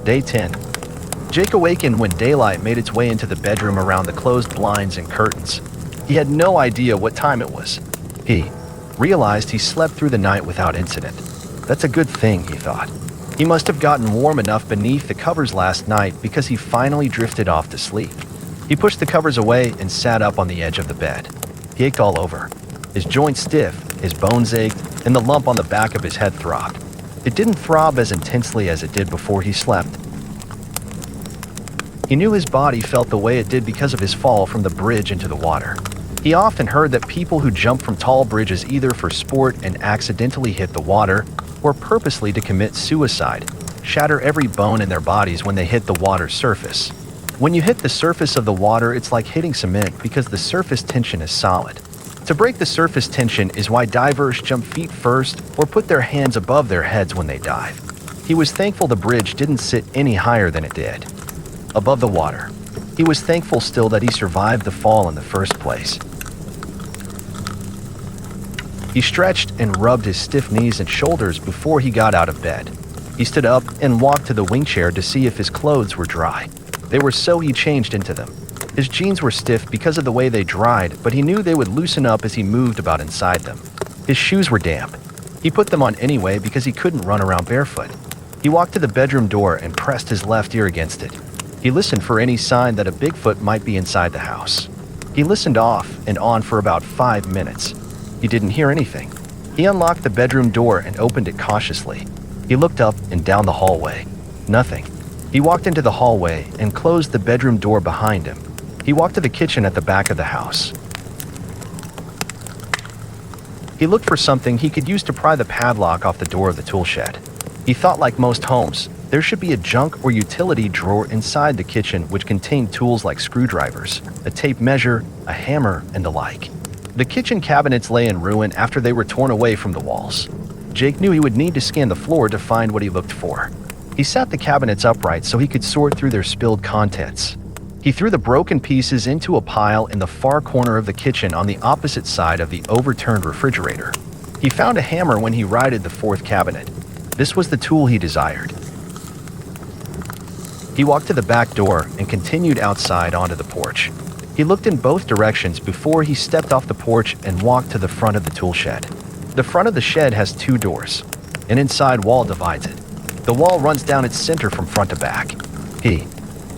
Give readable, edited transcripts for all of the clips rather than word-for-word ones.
Day 10. Jake awakened when daylight made its way into the bedroom around the closed blinds and curtains. He had no idea what time it was. He realized he slept through the night without incident. That's a good thing, he thought. He must have gotten warm enough beneath the covers last night because he finally drifted off to sleep. He pushed the covers away and sat up on the edge of the bed. He ached all over. His joints stiff, his bones ached, and the lump on the back of his head throbbed. It didn't throb as intensely as it did before he slept. He knew his body felt the way it did because of his fall from the bridge into the water. He often heard that people who jump from tall bridges either for sport and accidentally hit the water, or purposely to commit suicide, shatter every bone in their bodies when they hit the water's surface. When you hit the surface of the water, it's like hitting cement because the surface tension is solid. To break the surface tension is why divers jump feet first or put their hands above their heads when they dive. He was thankful the bridge didn't sit any higher than it did, above the water. He was thankful still that he survived the fall in the first place. He stretched and rubbed his stiff knees and shoulders before he got out of bed. He stood up and walked to the wing chair to see if his clothes were dry. They were, so he changed into them. His jeans were stiff because of the way they dried, but he knew they would loosen up as he moved about inside them. His shoes were damp. He put them on anyway because he couldn't run around barefoot. He walked to the bedroom door and pressed his left ear against it. He listened for any sign that a Bigfoot might be inside the house. He listened off and on for about 5 minutes. He didn't hear anything. He unlocked the bedroom door and opened it cautiously. He looked up and down the hallway. Nothing. He walked into the hallway and closed the bedroom door behind him. He walked to the kitchen at the back of the house. He looked for something he could use to pry the padlock off the door of the tool shed. He thought, like most homes, there should be a junk or utility drawer inside the kitchen which contained tools like screwdrivers, a tape measure, a hammer, and the like. The kitchen cabinets lay in ruin after they were torn away from the walls. Jake knew he would need to scan the floor to find what he looked for. He sat the cabinets upright so he could sort through their spilled contents. He threw the broken pieces into a pile in the far corner of the kitchen on the opposite side of the overturned refrigerator. He found a hammer when he righted the fourth cabinet. This was the tool he desired. He walked to the back door and continued outside onto the porch. He looked in both directions before he stepped off the porch and walked to the front of the tool shed. The front of the shed has 2 doors. An inside wall divides it. The wall runs down its center from front to back. He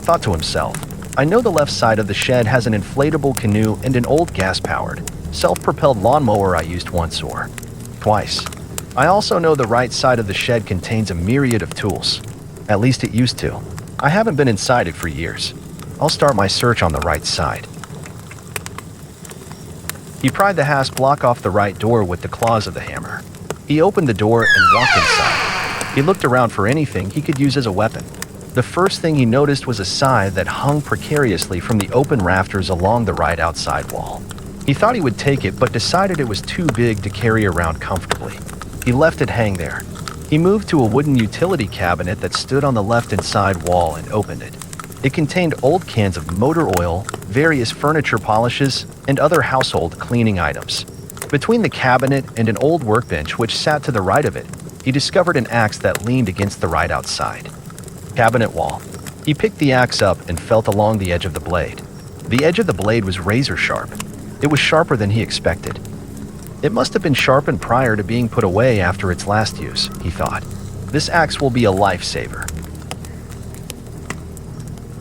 thought to himself, I know the left side of the shed has an inflatable canoe and an old gas-powered, self-propelled lawnmower I used once or twice. I also know the right side of the shed contains a myriad of tools. At least it used to. I haven't been inside it for years. I'll start my search on the right side. He pried the hasp block off the right door with the claws of the hammer. He opened the door and walked inside. He looked around for anything he could use as a weapon. The first thing he noticed was a scythe that hung precariously from the open rafters along the right outside wall. He thought he would take it, but decided it was too big to carry around comfortably. He left it hang there. He moved to a wooden utility cabinet that stood on the left inside wall and opened it. It contained old cans of motor oil, various furniture polishes, and other household cleaning items. Between the cabinet and an old workbench which sat to the right of it, he discovered an axe that leaned against the right outside cabinet wall. He picked the axe up and felt along the edge of the blade. The edge of the blade was razor sharp. It was sharper than he expected. It must have been sharpened prior to being put away after its last use, he thought. This axe will be a lifesaver.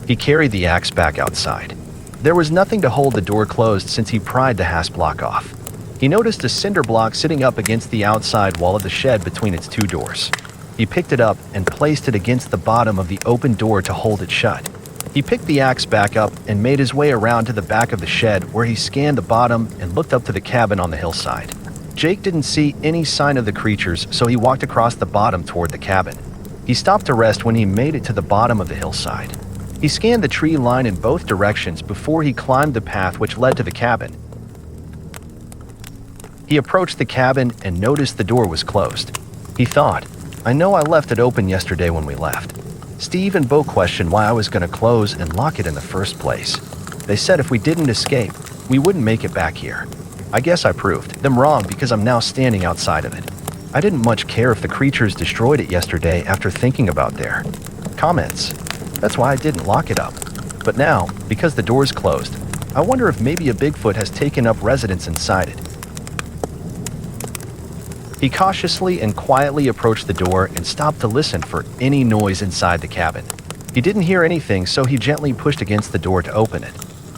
He carried the axe back outside. There was nothing to hold the door closed since he pried the hasp block off. He noticed a cinder block sitting up against the outside wall of the shed between its 2 doors. He picked it up and placed it against the bottom of the open door to hold it shut. He picked the axe back up and made his way around to the back of the shed where he scanned the bottom and looked up to the cabin on the hillside. Jake didn't see any sign of the creatures, so he walked across the bottom toward the cabin. He stopped to rest when he made it to the bottom of the hillside. He scanned the tree line in both directions before he climbed the path which led to the cabin. He approached the cabin and noticed the door was closed. He thought, I know I left it open yesterday when we left. Steve and Bo questioned why I was going to close and lock it in the first place. They said if we didn't escape, we wouldn't make it back here. I guess I proved them wrong because I'm now standing outside of it. I didn't much care if the creatures destroyed it yesterday after thinking about comments. That's why I didn't lock it up. But now, because the door's closed, I wonder if maybe a Bigfoot has taken up residence inside it. He cautiously and quietly approached the door and stopped to listen for any noise inside the cabin. He didn't hear anything, so he gently pushed against the door to open it.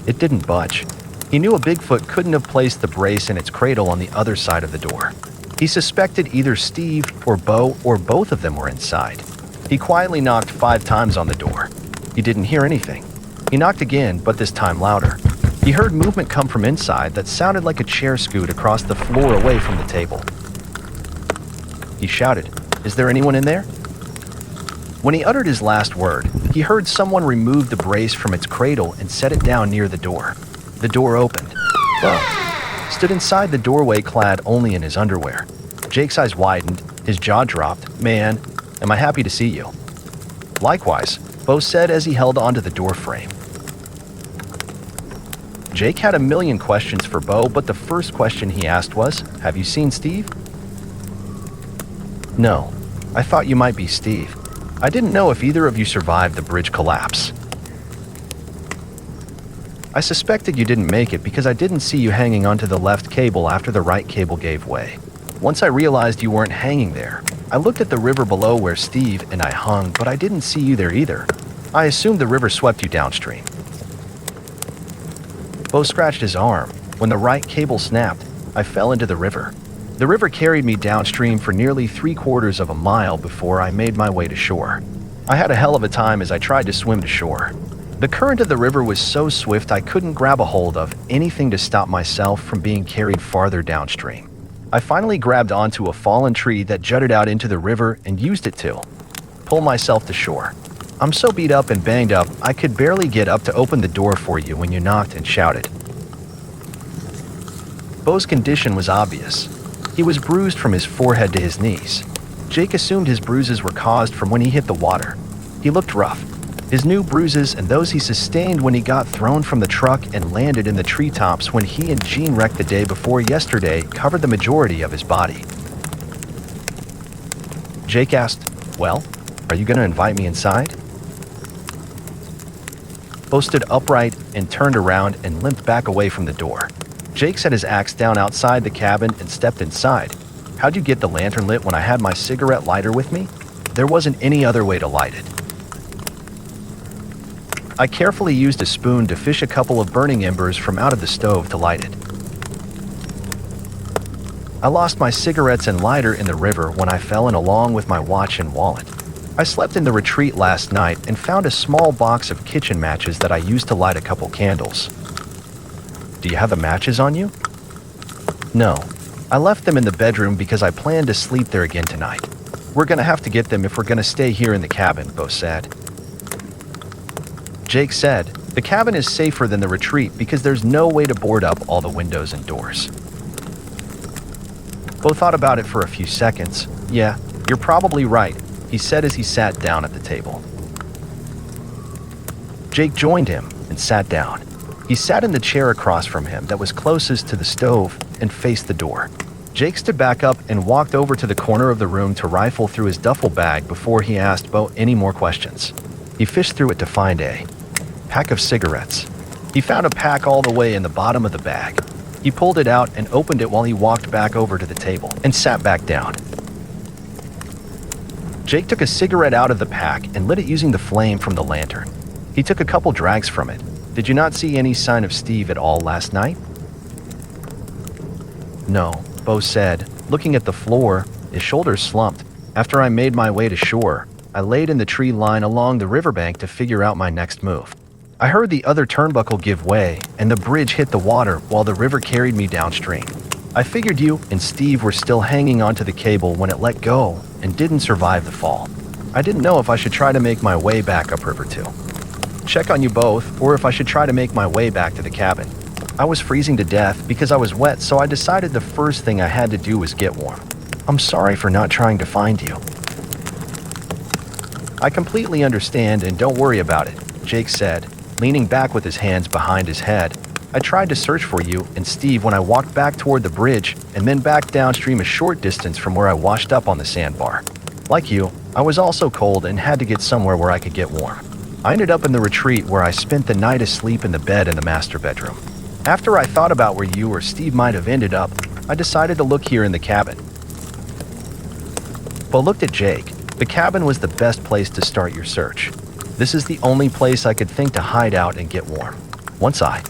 It didn't budge. He knew a Bigfoot couldn't have placed the brace in its cradle on the other side of the door. He suspected either Steve or Bo or both of them were inside. He quietly knocked 5 times on the door. He didn't hear anything. He knocked again, but this time louder. He heard movement come from inside that sounded like a chair scoot across the floor away from the table. He shouted, "Is there anyone in there?" When he uttered his last word, he heard someone remove the brace from its cradle and set it down near the door. The door opened. Bo stood inside the doorway clad only in his underwear. Jake's eyes widened, his jaw dropped. "Man, am I happy to see you." "Likewise," Bo said as he held onto the door frame. Jake had a million questions for Bo, but the first question he asked was, "Have you seen Steve?" "No. I thought you might be Steve. I didn't know if either of you survived the bridge collapse. I suspected you didn't make it because I didn't see you hanging onto the left cable after the right cable gave way. Once I realized you weren't hanging there, I looked at the river below where Steve and I hung, but I didn't see you there either. I assumed the river swept you downstream." Bo scratched his arm. When the right cable snapped, I fell into the river. The river carried me downstream for nearly 3/4 of a mile before I made my way to shore. I had a hell of a time as I tried to swim to shore. The current of the river was so swift I couldn't grab a hold of anything to stop myself from being carried farther downstream. I finally grabbed onto a fallen tree that jutted out into the river and used it to pull myself to shore. I'm so beat up and banged up, I could barely get up to open the door for you when you knocked and shouted. Bo's condition was obvious. He was bruised from his forehead to his knees. Jake assumed his bruises were caused from when he hit the water. He looked rough. His new bruises and those he sustained when he got thrown from the truck and landed in the treetops when he and Jean wrecked the day before yesterday covered the majority of his body. Jake asked, "Well, are you going to invite me inside?" Bo stood upright and turned around and limped back away from the door. Jake set his axe down outside the cabin and stepped inside. "How'd you get the lantern lit when I had my cigarette lighter with me?" "There wasn't any other way to light it. I carefully used a spoon to fish a couple of burning embers from out of the stove to light it. I lost my cigarettes and lighter in the river when I fell in along with my watch and wallet. I slept in the retreat last night and found a small box of kitchen matches that I used to light a couple candles." "Do you have the matches on you?" "No. I left them in the bedroom because I plan to sleep there again tonight. We're going to have to get them if we're going to stay here in the cabin," Bo said. Jake said, "The cabin is safer than the retreat because there's no way to board up all the windows and doors." Bo thought about it for a few seconds. "Yeah, you're probably right," he said as he sat down at the table. Jake joined him and sat down. He sat in the chair across from him that was closest to the stove and faced the door. Jake stood back up and walked over to the corner of the room to rifle through his duffel bag before he asked Bo any more questions. He fished through it to find a pack of cigarettes. He found a pack all the way in the bottom of the bag. He pulled it out and opened it while he walked back over to the table and sat back down. Jake took a cigarette out of the pack and lit it using the flame from the lantern. He took a couple drags from it. "Did you not see any sign of Steve at all last night?" "No," Bo said, looking at the floor, his shoulders slumped. "After I made my way to shore, I laid in the tree line along the riverbank to figure out my next move. I heard the other turnbuckle give way, and the bridge hit the water while the river carried me downstream. I figured you and Steve were still hanging onto the cable when it let go and didn't survive the fall. I didn't know if I should try to make my way back upriver to check on you both, or if I should try to make my way back to the cabin. I was freezing to death because I was wet, so I decided the first thing I had to do was get warm. I'm sorry for not trying to find you." "I completely understand, and don't worry about it," Jake said, leaning back with his hands behind his head. "I tried to search for you and Steve when I walked back toward the bridge and then back downstream a short distance from where I washed up on the sandbar. Like you, I was also cold and had to get somewhere where I could get warm. I ended up in the retreat where I spent the night asleep in the bed in the master bedroom. After I thought about where you or Steve might have ended up, I decided to look here in the cabin. Bo looked at Jake. The cabin was the best place to start your search. This is the only place I could think to hide out and get warm. Once I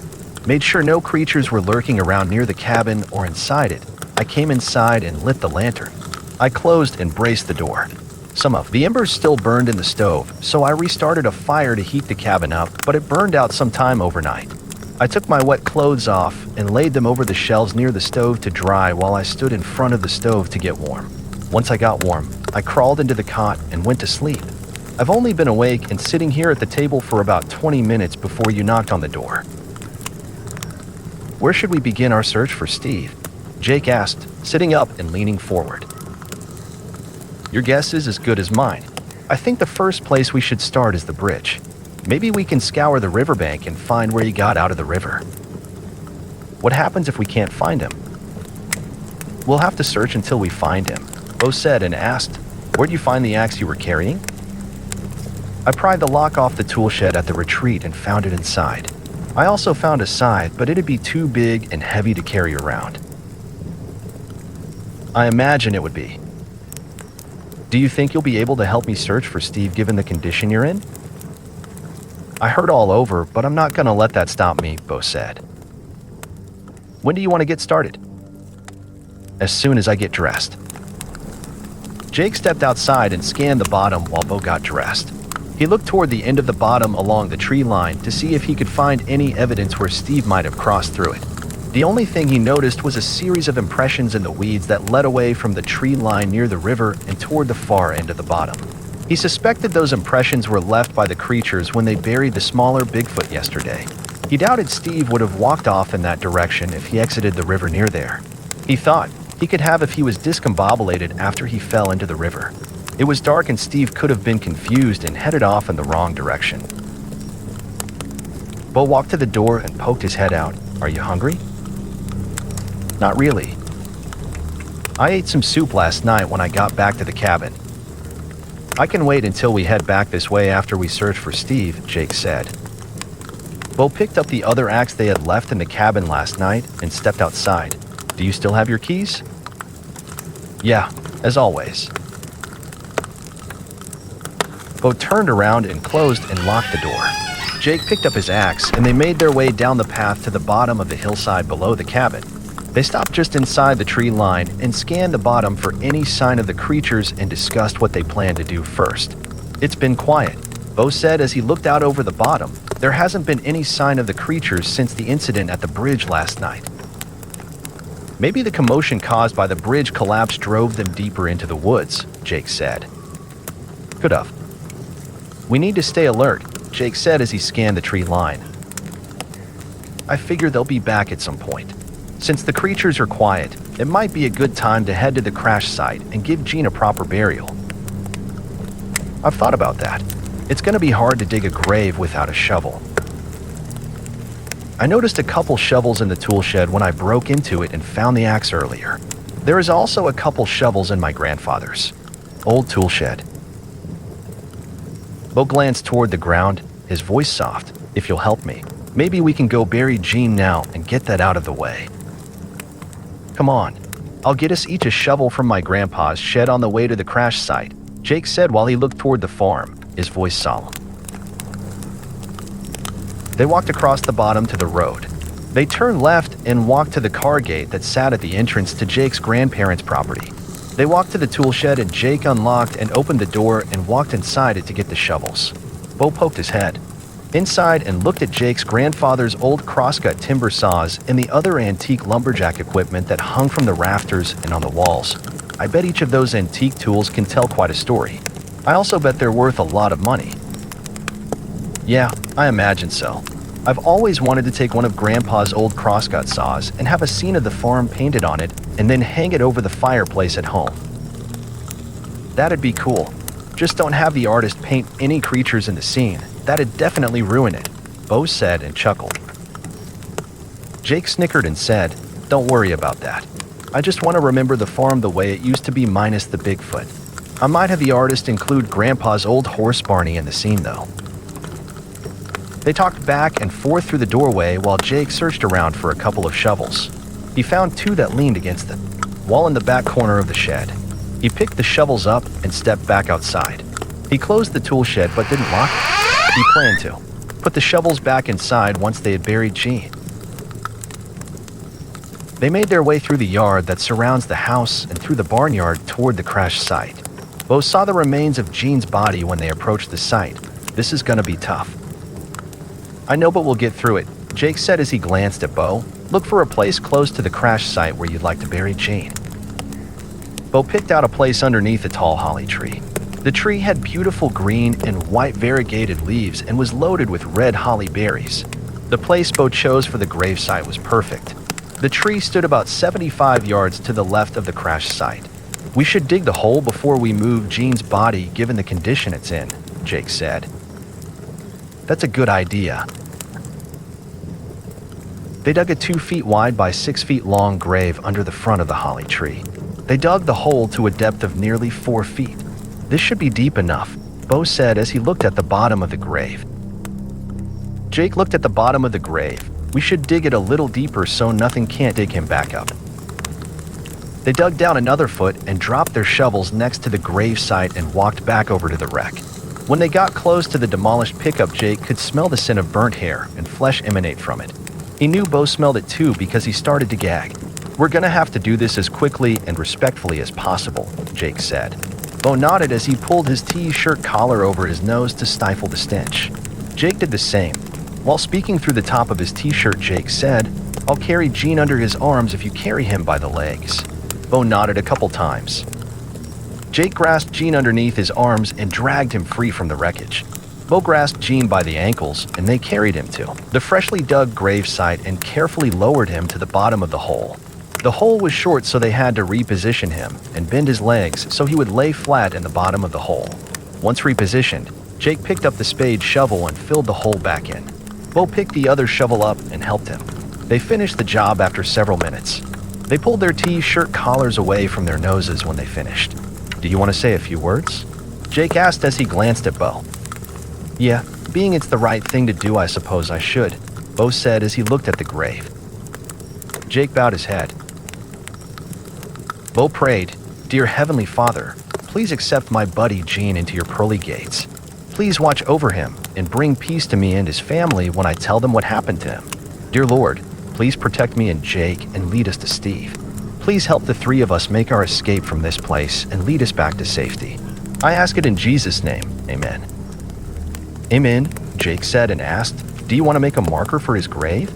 made sure no creatures were lurking around near the cabin or inside it, I came inside and lit the lantern. I closed and braced the door. Some of the embers still burned in the stove, so I restarted a fire to heat the cabin up, but it burned out sometime overnight. I took my wet clothes off and laid them over the shelves near the stove to dry while I stood in front of the stove to get warm. Once I got warm, I crawled into the cot and went to sleep. I've only been awake and sitting here at the table for about 20 minutes before you knocked on the door. Where should we begin our search for Steve? Jake asked, sitting up and leaning forward. Your guess is as good as mine. I think the first place we should start is the bridge. Maybe we can scour the riverbank and find where he got out of the river. What happens if we can't find him? We'll have to search until we find him, Bo said and asked, where'd you find the axe you were carrying? I pried the lock off the tool shed at the retreat and found it inside. I also found a scythe, but it'd be too big and heavy to carry around. I imagine it would be. Do you think you'll be able to help me search for Steve given the condition you're in? I hurt all over, but I'm not gonna let that stop me, Bo said. When do you want to get started? As soon as I get dressed. Jake stepped outside and scanned the bottom while Bo got dressed. He looked toward the end of the bottom along the tree line to see if he could find any evidence where Steve might have crossed through it. The only thing he noticed was a series of impressions in the weeds that led away from the tree line near the river and toward the far end of the bottom. He suspected those impressions were left by the creatures when they buried the smaller Bigfoot yesterday. He doubted Steve would have walked off in that direction if he exited the river near there. He thought he could have if he was discombobulated after he fell into the river. It was dark and Steve could have been confused and headed off in the wrong direction. Bo walked to the door and poked his head out. Are you hungry? Not really. I ate some soup last night when I got back to the cabin. I can wait until we head back this way after we search for Steve, Jake said. Bo picked up the other axe they had left in the cabin last night and stepped outside. Do you still have your keys? Yeah, as always. Bo turned around and closed and locked the door. Jake picked up his axe and they made their way down the path to the bottom of the hillside below the cabin. They stopped just inside the tree line and scanned the bottom for any sign of the creatures and discussed what they planned to do first. It's been quiet, Bo said as he looked out over the bottom. There hasn't been any sign of the creatures since the incident at the bridge last night. Maybe the commotion caused by the bridge collapse drove them deeper into the woods, Jake said. Could have. We need to stay alert, Jake said as he scanned the tree line. I figure they'll be back at some point. Since the creatures are quiet, it might be a good time to head to the crash site and give Gene a proper burial. I've thought about that. It's going to be hard to dig a grave without a shovel. I noticed a couple shovels in the tool shed when I broke into it and found the axe earlier. There is also a couple shovels in my grandfather's old tool shed. Bo glanced toward the ground, his voice soft. If you'll help me, maybe we can go bury Gene now and get that out of the way. Come on, I'll get us each a shovel from my grandpa's shed on the way to the crash site, Jake said while he looked toward the farm, his voice solemn. They walked across the bottom to the road. They turned left and walked to the car gate that sat at the entrance to Jake's grandparents' property. They walked to the tool shed and Jake unlocked and opened the door and walked inside it to get the shovels. Bo poked his head inside and looked at Jake's grandfather's old crosscut timber saws and the other antique lumberjack equipment that hung from the rafters and on the walls. I bet each of those antique tools can tell quite a story. I also bet they're worth a lot of money. Yeah, I imagine so. I've always wanted to take one of Grandpa's old crosscut saws and have a scene of the farm painted on it and then hang it over the fireplace at home. That'd be cool. Just don't have the artist paint any creatures in the scene. That'd definitely ruin it, Bo said and chuckled. Jake snickered and said, Don't worry about that. I just want to remember the farm the way it used to be minus the Bigfoot. I might have the artist include Grandpa's old horse Barney in the scene, though. They talked back and forth through the doorway while Jake searched around for a couple of shovels. He found two that leaned against the wall in the back corner of the shed. He picked the shovels up and stepped back outside. He closed the tool shed but didn't lock it. He planned to put the shovels back inside once they had buried Gene. They made their way through the yard that surrounds the house and through the barnyard toward the crash site. Bo saw the remains of Gene's body when they approached the site. This is gonna be tough. I know, but we'll get through it, Jake said as he glanced at Bo. Look for a place close to the crash site where you'd like to bury Gene. Bo picked out a place underneath a tall holly tree. The tree had beautiful green and white variegated leaves and was loaded with red holly berries. The place Bo chose for the gravesite was perfect. The tree stood about 75 yards to the left of the crash site. We should dig the hole before we move Gene's body given the condition it's in, Jake said. That's a good idea. They dug a 2 feet wide by 6 feet long grave under the front of the holly tree. They dug the hole to a depth of nearly 4 feet. This should be deep enough, Bo said as he looked at the bottom of the grave. Jake looked at the bottom of the grave. We should dig it a little deeper so nothing can't dig him back up. They dug down another foot and dropped their shovels next to the grave site and walked back over to the wreck. When they got close to the demolished pickup, Jake could smell the scent of burnt hair and flesh emanate from it. He knew Bo smelled it too because he started to gag. We're gonna have to do this as quickly and respectfully as possible, Jake said. Bo nodded as he pulled his T-shirt collar over his nose to stifle the stench. Jake did the same. While speaking through the top of his T-shirt, Jake said, I'll carry Gene under his arms if you carry him by the legs. Bo nodded a couple times. Jake grasped Gene underneath his arms and dragged him free from the wreckage. Bo grasped Gene by the ankles and they carried him to the freshly dug grave site and carefully lowered him to the bottom of the hole. The hole was short, so they had to reposition him and bend his legs so he would lay flat in the bottom of the hole. Once repositioned, Jake picked up the spade shovel and filled the hole back in. Bo picked the other shovel up and helped him. They finished the job after several minutes. They pulled their T-shirt collars away from their noses when they finished. Do you want to say a few words? Jake asked as he glanced at Bo. Yeah, being it's the right thing to do, I suppose I should, Bo said as he looked at the grave. Jake bowed his head. Bo prayed, Dear Heavenly Father, please accept my buddy Gene into your pearly gates. Please watch over him and bring peace to me and his family when I tell them what happened to him. Dear Lord, please protect me and Jake and lead us to Steve. Please help the three of us make our escape from this place and lead us back to safety. I ask it in Jesus' name, amen. Amen, Jake said and asked, Do you want to make a marker for his grave?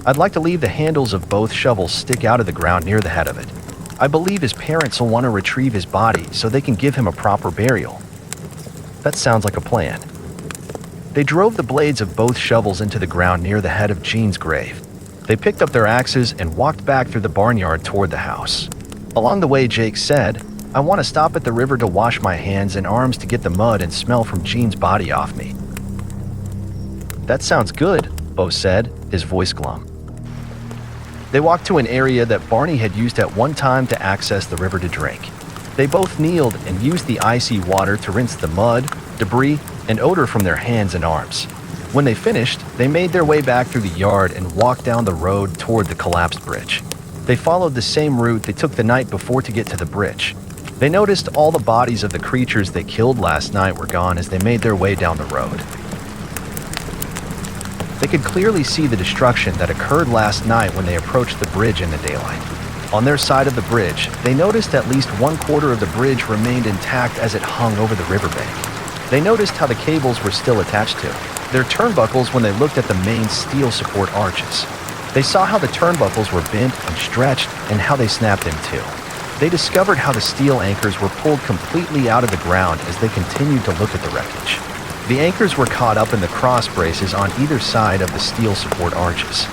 I'd like to leave the handles of both shovels stick out of the ground near the head of it. I believe his parents will want to retrieve his body so they can give him a proper burial. That sounds like a plan. They drove the blades of both shovels into the ground near the head of Gene's grave. They picked up their axes and walked back through the barnyard toward the house. Along the way, Jake said, I want to stop at the river to wash my hands and arms to get the mud and smell from Gene's body off me. That sounds good, Bo said, his voice glum. They walked to an area that Barney had used at one time to access the river to drink. They both kneeled and used the icy water to rinse the mud, debris, and odor from their hands and arms. When they finished, they made their way back through the yard and walked down the road toward the collapsed bridge. They followed the same route they took the night before to get to the bridge. They noticed all the bodies of the creatures they killed last night were gone as they made their way down the road. They could clearly see the destruction that occurred last night when they approached the bridge in the daylight. On their side of the bridge, they noticed at least 1/4 of the bridge remained intact as it hung over the riverbank. They noticed how the cables were still attached to their turnbuckles when they looked at the main steel support arches. They saw how the turnbuckles were bent and stretched and how they snapped in two. They discovered how the steel anchors were pulled completely out of the ground as they continued to look at the wreckage. The anchors were caught up in the cross braces on either side of the steel support arches.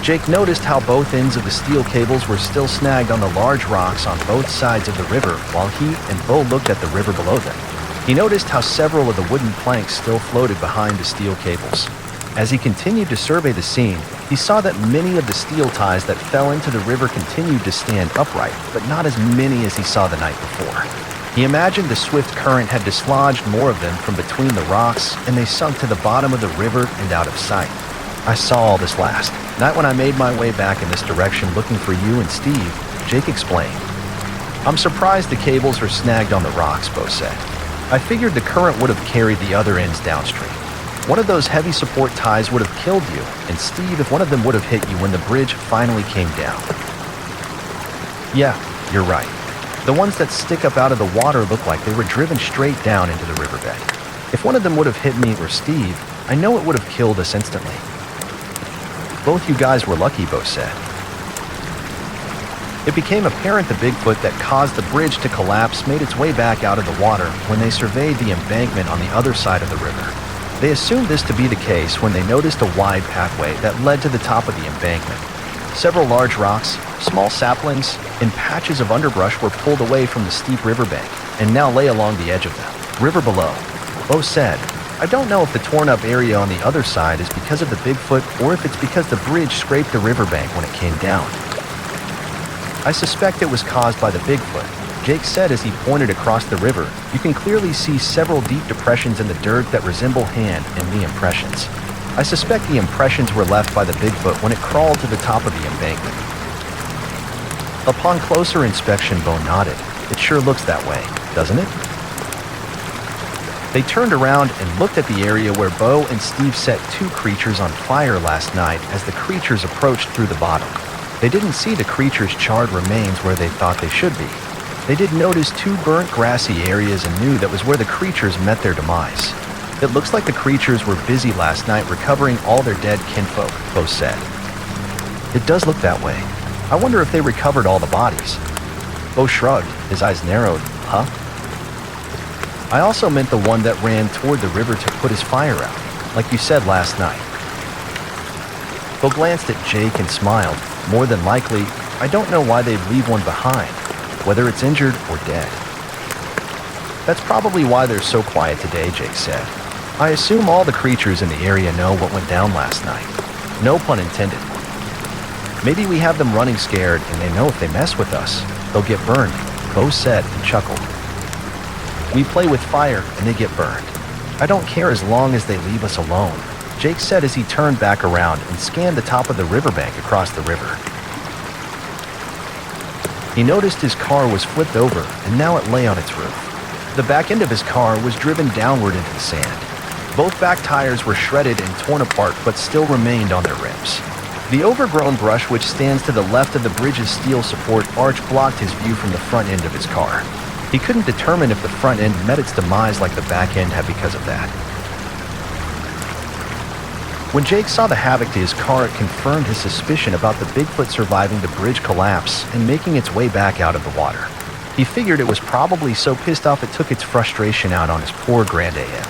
Jake noticed how both ends of the steel cables were still snagged on the large rocks on both sides of the river while he and Bo looked at the river below them. He noticed how several of the wooden planks still floated behind the steel cables. As he continued to survey the scene, he He saw that many of the steel ties that fell into the river continued to stand upright, but not as many as he saw the night before. He imagined the swift current had dislodged more of them from between the rocks, and they sunk to the bottom of the river and out of sight. I saw all this last night when I made my way back in this direction looking for you and Steve, Jake explained. I'm surprised the cables were snagged on the rocks, Bo said. I figured the current would have carried the other ends downstream. One of those heavy support ties would have killed you, and Steve, if one of them would have hit you when the bridge finally came down. Yeah, you're right. The ones that stick up out of the water look like they were driven straight down into the riverbed. If one of them would have hit me or Steve, I know it would have killed us instantly. Both you guys were lucky, Bo said. It became apparent the Bigfoot that caused the bridge to collapse made its way back out of the water when they surveyed the embankment on the other side of the river. They assumed this to be the case when they noticed a wide pathway that led to the top of the embankment. Several large rocks, small saplings, and patches of underbrush were pulled away from the steep riverbank and now lay along the edge of the river below. Bo said, I don't know if the torn up area on the other side is because of the Bigfoot or if it's because the bridge scraped the riverbank when it came down. I suspect it was caused by the Bigfoot, Jake said as he pointed across the river. You can clearly see several deep depressions in the dirt that resemble hand in the impressions. I suspect the impressions were left by the Bigfoot when it crawled to the top of the embankment. Upon closer inspection, Bo nodded. It sure looks that way, doesn't it? They turned around and looked at the area where Bo and Steve set two creatures on fire last night as the creatures approached through the bottom. They didn't see the creatures' charred remains where they thought they should be. They did notice two burnt grassy areas and knew that was where the creatures met their demise. It looks like the creatures were busy last night recovering all their dead kinfolk, Bo said. It does look that way. I wonder if they recovered all the bodies. Bo shrugged, his eyes narrowed. Huh? I also meant the one that ran toward the river to put his fire out, like you said last night. Bo glanced at Jake and smiled. More than likely, I don't know why they'd leave one behind, whether it's injured or dead. That's probably why they're so quiet today, Jake said. I assume all the creatures in the area know what went down last night. No pun intended. Maybe we have them running scared and they know if they mess with us, they'll get burned, Bo said and chuckled. We play with fire and they get burned. I don't care as long as they leave us alone, Jake said as he turned back around and scanned the top of the riverbank across the river. He noticed his car was flipped over and now it lay on its roof. The back end of his car was driven downward into the sand. Both back tires were shredded and torn apart but still remained on their rims. The overgrown brush which stands to the left of the bridge's steel support arch blocked his view from the front end of his car. He couldn't determine if the front end met its demise like the back end had because of that. When Jake saw the havoc to his car, it confirmed his suspicion about the Bigfoot surviving the bridge collapse and making its way back out of the water. He figured it was probably so pissed off it took its frustration out on his poor Grand AM.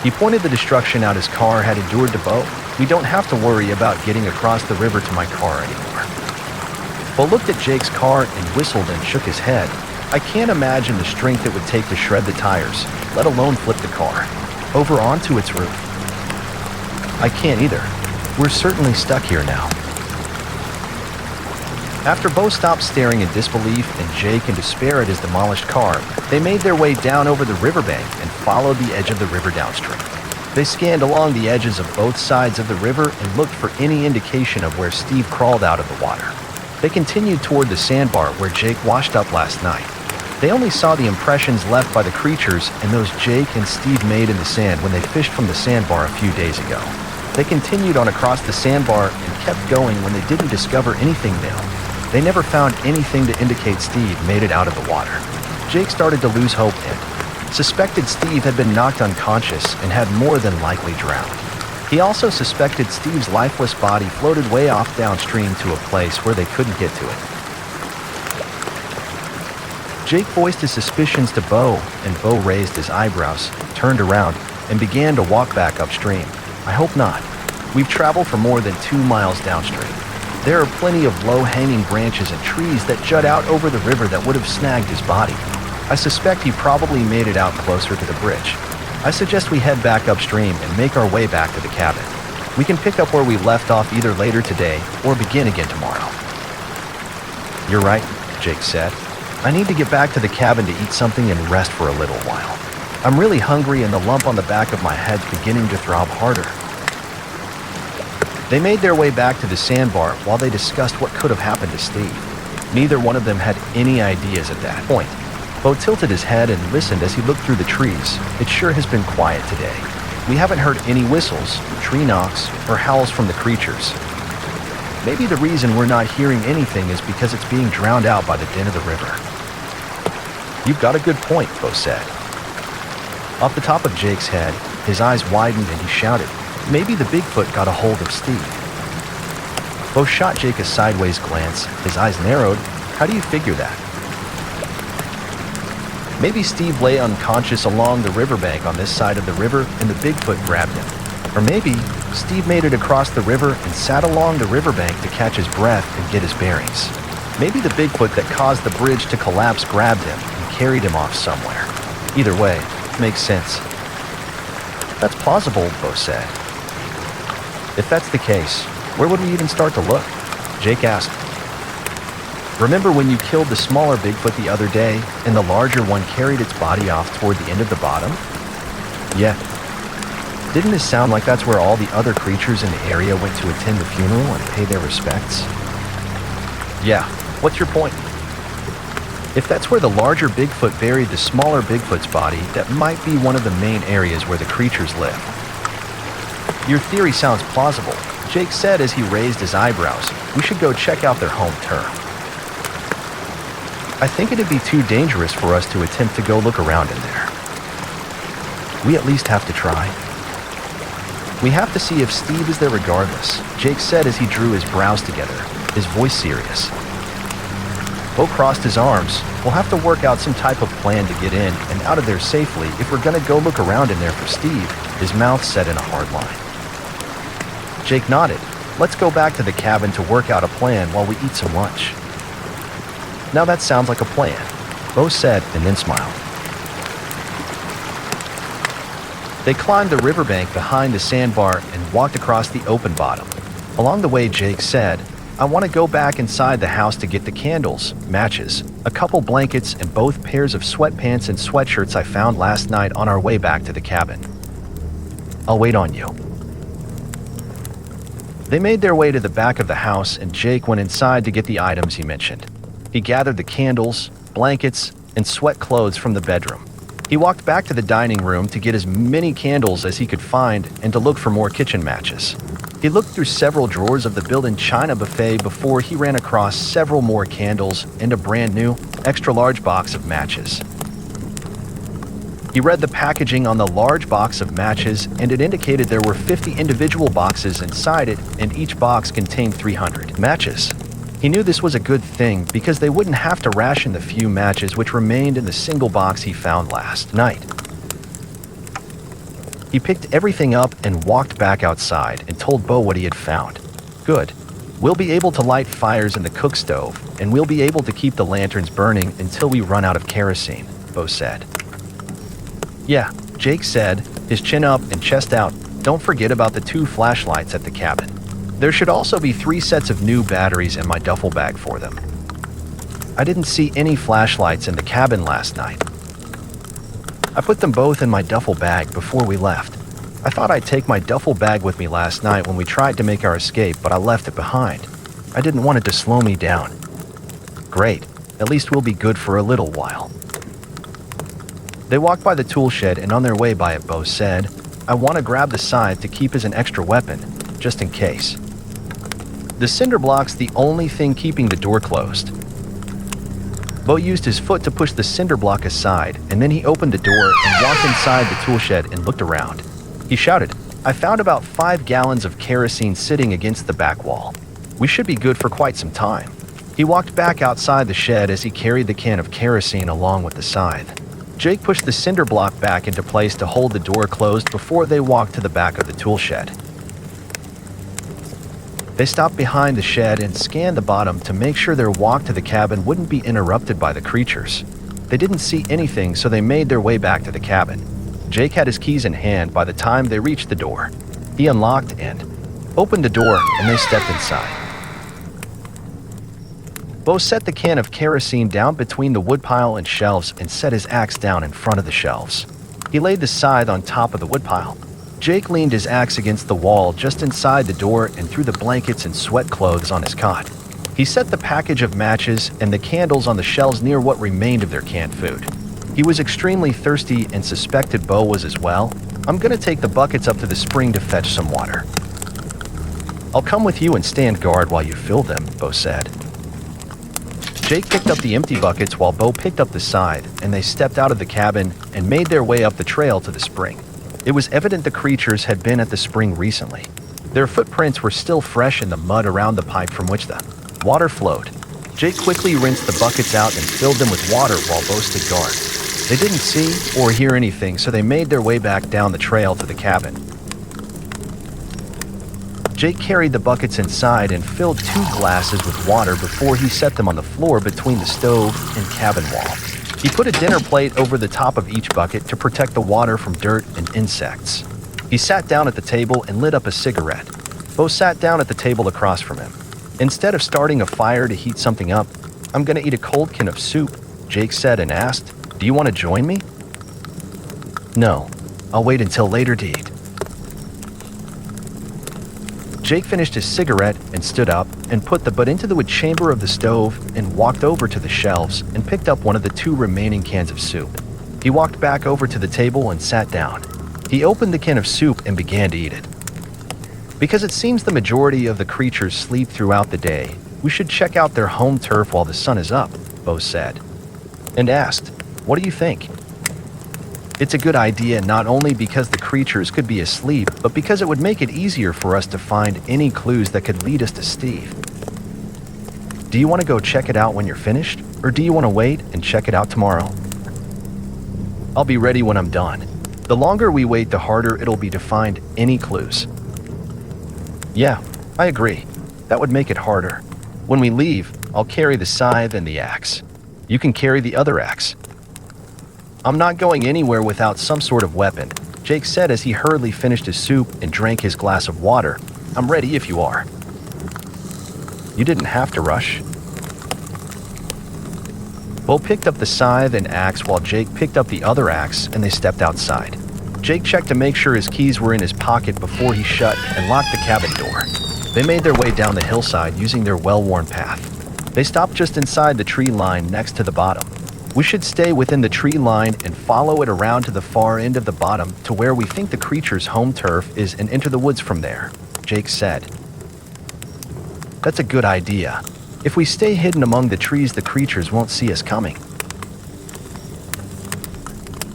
He pointed the destruction out his car had endured to Bo. We don't have to worry about getting across the river to my car anymore. Bo looked at Jake's car and whistled and shook his head. I can't imagine the strength it would take to shred the tires, let alone flip the car over onto its roof. I can't either. We're certainly stuck here now. After Bo stopped staring in disbelief and Jake in despair at his demolished car, they made their way down over the riverbank and followed the edge of the river downstream. They scanned along the edges of both sides of the river and looked for any indication of where Steve crawled out of the water. They continued toward the sandbar where Jake washed up last night. They only saw the impressions left by the creatures and those Jake and Steve made in the sand when they fished from the sandbar a few days ago. They continued on across the sandbar and kept going when they didn't discover anything new. They never found anything to indicate Steve made it out of the water. Jake started to lose hope and suspected Steve had been knocked unconscious and had more than likely drowned. He also suspected Steve's lifeless body floated way off downstream to a place where they couldn't get to it. Jake voiced his suspicions to Bo, and Bo raised his eyebrows, turned around, and began to walk back upstream. I hope not. We've traveled for more than 2 miles downstream. There are plenty of low-hanging branches and trees that jut out over the river that would have snagged his body. I suspect he probably made it out closer to the bridge. I suggest we head back upstream and make our way back to the cabin. We can pick up where we left off either later today or begin again tomorrow. You're right, Jake said. I need to get back to the cabin to eat something and rest for a little while. I'm really hungry and the lump on the back of my head's beginning to throb harder. They made their way back to the sandbar while they discussed what could have happened to Steve. Neither one of them had any ideas at that point. Bo tilted his head and listened as he looked through the trees. It sure has been quiet today. We haven't heard any whistles, tree knocks, or howls from the creatures. Maybe the reason we're not hearing anything is because it's being drowned out by the din of the river. You've got a good point, Bo said. Off the top of Jake's head, his eyes widened and he shouted, "Maybe the Bigfoot got a hold of Steve." Bo shot Jake a sideways glance. His eyes narrowed. How do you figure that? Maybe Steve lay unconscious along the riverbank on this side of the river and the Bigfoot grabbed him. Or maybe Steve made it across the river and sat along the riverbank to catch his breath and get his bearings. Maybe the Bigfoot that caused the bridge to collapse grabbed him and carried him off somewhere. Either way, makes sense. That's plausible, Bo said. If that's the case, where would we even start to look? Jake asked. Remember when you killed the smaller Bigfoot the other day and the larger one carried its body off toward the end of the bottom? Yeah. Didn't it sound like that's where all the other creatures in the area went to attend the funeral and pay their respects? Yeah. What's your point? If that's where the larger Bigfoot buried the smaller Bigfoot's body, that might be one of the main areas where the creatures live. Your theory sounds plausible, Jake said as he raised his eyebrows. We should go check out their home turf. I think it'd be too dangerous for us to attempt to go look around in there. We at least have to try. We have to see if Steve is there regardless, Jake said as he drew his brows together, his voice serious. Bo crossed his arms. We'll have to work out some type of plan to get in and out of there safely if we're gonna go look around in there for Steve, his mouth set in a hard line. Jake nodded. Let's go back to the cabin to work out a plan while we eat some lunch. Now that sounds like a plan, Bo said and then smiled. They climbed the riverbank behind the sandbar and walked across the open bottom. Along the way, Jake said, I want to go back inside the house to get the candles, matches, a couple blankets, and both pairs of sweatpants and sweatshirts I found last night on our way back to the cabin. I'll wait on you. They made their way to the back of the house and Jake went inside to get the items he mentioned. He gathered the candles, blankets, and sweat clothes from the bedroom. He walked back to the dining room to get as many candles as he could find and to look for more kitchen matches. He looked through several drawers of the built-in china buffet before he ran across several more candles and a brand new, extra-large box of matches. He read the packaging on the large box of matches and it indicated there were 50 individual boxes inside it and each box contained 300 matches. He knew this was a good thing because they wouldn't have to ration the few matches which remained in the single box he found last night. He picked everything up and walked back outside and told Bo what he had found. Good. We'll be able to light fires in the cook stove and we'll be able to keep the lanterns burning until we run out of kerosene, Bo said. Yeah, Jake said, his chin up and chest out. Don't forget about the 2 flashlights at the cabin. There should also be 3 sets of new batteries in my duffel bag for them. I didn't see any flashlights in the cabin last night. I put them both in my duffel bag before we left. I thought I'd take my duffel bag with me last night when we tried to make our escape, but I left it behind. I didn't want it to slow me down. Great. At least we'll be good for a little while. They walked by the tool shed and on their way by it, Bo said, I want to grab the scythe to keep as an extra weapon, just in case. The cinder block's the only thing keeping the door closed. Bo used his foot to push the cinder block aside, and then he opened the door and walked inside the tool shed and looked around. He shouted, I found about 5 gallons of kerosene sitting against the back wall. We should be good for quite some time. He walked back outside the shed as he carried the can of kerosene along with the scythe. Jake pushed the cinder block back into place to hold the door closed before they walked to the back of the tool shed. They stopped behind the shed and scanned the bottom to make sure their walk to the cabin wouldn't be interrupted by the creatures. They didn't see anything, so they made their way back to the cabin. Jake had his keys in hand by the time they reached the door. He unlocked and, opened the door, and they stepped inside. Bo set the can of kerosene down between the woodpile and shelves and set his axe down in front of the shelves. He laid the scythe on top of the woodpile. Jake leaned his axe against the wall just inside the door and threw the blankets and sweat clothes on his cot. He set the package of matches and the candles on the shelves near what remained of their canned food. He was extremely thirsty and suspected Bo was as well. "I'm gonna take the buckets up to the spring to fetch some water. I'll come with you and stand guard while you fill them," Bo said. Jake picked up the empty buckets while Bo picked up the scythe, and they stepped out of the cabin and made their way up the trail to the spring. It was evident the creatures had been at the spring recently. Their footprints were still fresh in the mud around the pipe from which the water flowed. Jake quickly rinsed the buckets out and filled them with water while Bo stood guard. They didn't see or hear anything, so they made their way back down the trail to the cabin. Jake carried the buckets inside and filled 2 glasses with water before he set them on the floor between the stove and cabin wall. He put a dinner plate over the top of each bucket to protect the water from dirt and insects. He sat down at the table and lit up a cigarette. Bo sat down at the table across from him. Instead of starting a fire to heat something up, "I'm gonna eat a cold can of soup," Jake said and asked, "Do you want to join me?" "No, I'll wait until later to eat." Jake finished his cigarette and stood up and put the butt into the wood chamber of the stove and walked over to the shelves and picked up one of the 2 remaining cans of soup. He walked back over to the table and sat down. He opened the can of soup and began to eat it. "Because it seems the majority of the creatures sleep throughout the day, we should check out their home turf while the sun is up," Bo said, and asked, "What do you think?" "It's a good idea not only because the creatures could be asleep, but because it would make it easier for us to find any clues that could lead us to Steve. Do you want to go check it out when you're finished, or do you want to wait and check it out tomorrow?" "I'll be ready when I'm done. The longer we wait, the harder it'll be to find any clues." "Yeah, I agree. That would make it harder. When we leave, I'll carry the scythe and the axe. You can carry the other axe." "I'm not going anywhere without some sort of weapon," Jake said as he hurriedly finished his soup and drank his glass of water. "I'm ready if you are." "You didn't have to rush." Bo picked up the scythe and axe while Jake picked up the other axe, and they stepped outside. Jake checked to make sure his keys were in his pocket before he shut and locked the cabin door. They made their way down the hillside using their well-worn path. They stopped just inside the tree line next to the bottom. "We should stay within the tree line and follow it around to the far end of the bottom to where we think the creature's home turf is and enter the woods from there," Jake said. "That's a good idea. If we stay hidden among the trees, the creatures won't see us coming."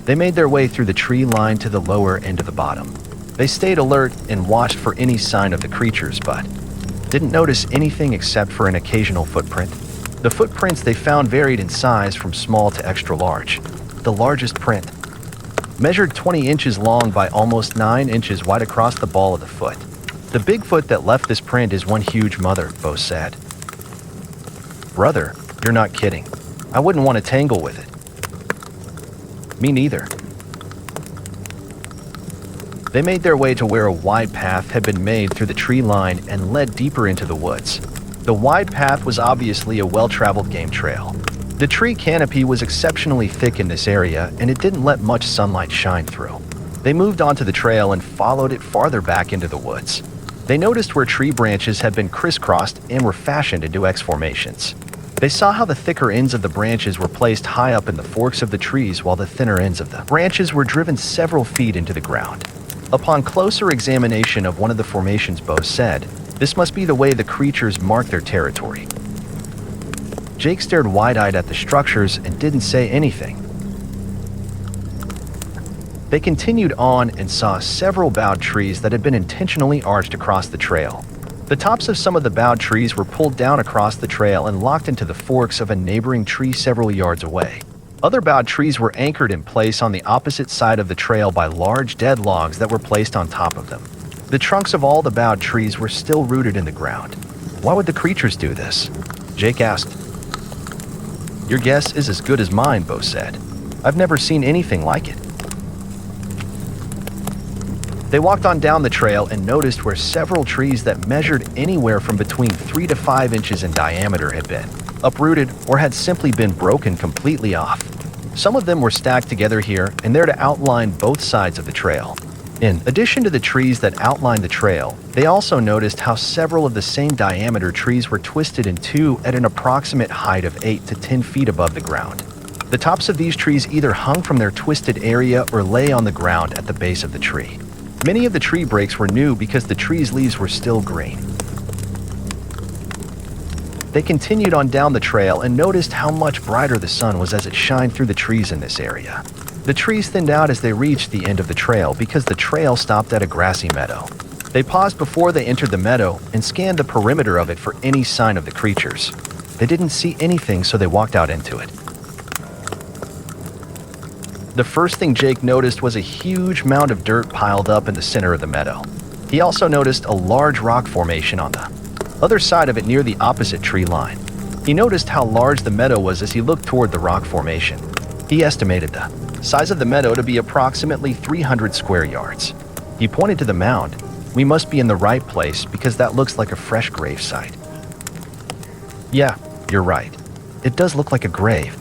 They made their way through the tree line to the lower end of the bottom. They stayed alert and watched for any sign of the creatures, but didn't notice anything except for an occasional footprint. The footprints they found varied in size from small to extra large. The largest print measured 20 inches long by almost 9 inches wide across the ball of the foot. "The bigfoot that left this print is one huge mother," Bo said. "Brother, you're not kidding. I wouldn't want to tangle with it." "Me neither." They made their way to where a wide path had been made through the tree line and led deeper into the woods. The wide path was obviously a well-traveled game trail. The tree canopy was exceptionally thick in this area, and it didn't let much sunlight shine through. They moved onto the trail and followed it farther back into the woods. They noticed where tree branches had been crisscrossed and were fashioned into X formations. They saw how the thicker ends of the branches were placed high up in the forks of the trees, while the thinner ends of the branches were driven several feet into the ground. Upon closer examination of one of the formations, Bo said, "This must be the way the creatures mark their territory." Jake stared wide-eyed at the structures and didn't say anything. They continued on and saw several bowed trees that had been intentionally arched across the trail. The tops of some of the bowed trees were pulled down across the trail and locked into the forks of a neighboring tree several yards away. Other bowed trees were anchored in place on the opposite side of the trail by large dead logs that were placed on top of them. The trunks of all the bowed trees were still rooted in the ground. "Why would the creatures do this?" Jake asked. "Your guess is as good as mine," Bo said. "I've never seen anything like it." They walked on down the trail and noticed where several trees that measured anywhere from between 3 to 5 inches in diameter had been uprooted or had simply been broken completely off. Some of them were stacked together here and there to outline both sides of the trail. In addition to the trees that outlined the trail, they also noticed how several of the same diameter trees were twisted in two at an approximate height of 8 to 10 feet above the ground. The tops of these trees either hung from their twisted area or lay on the ground at the base of the tree. Many of the tree breaks were new because the tree's leaves were still green. They continued on down the trail and noticed how much brighter the sun was as it shined through the trees in this area. The trees thinned out as they reached the end of the trail because the trail stopped at a grassy meadow. They paused before they entered the meadow and scanned the perimeter of it for any sign of the creatures. They didn't see anything, so they walked out into it. The first thing Jake noticed was a huge mound of dirt piled up in the center of the meadow. He also noticed a large rock formation on the other side of it near the opposite tree line. He noticed how large the meadow was as he looked toward the rock formation. He estimated the size of the meadow to be approximately 300 square yards. He pointed to the mound. "We must be in the right place because that looks like a fresh grave site." "Yeah, you're right. It does look like a grave."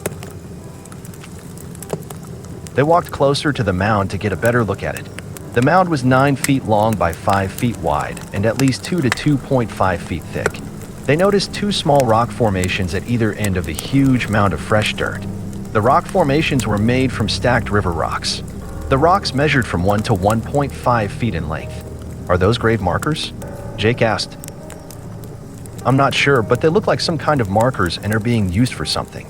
They walked closer to the mound to get a better look at it. The mound was 9 feet long by 5 feet wide and at least 2 to 2.5 feet thick. They noticed two small rock formations at either end of the huge mound of fresh dirt. The rock formations were made from stacked river rocks. The rocks measured from 1 to 1.5 feet in length. "Are those grave markers?" Jake asked. "I'm not sure, but they look like some kind of markers and are being used for something."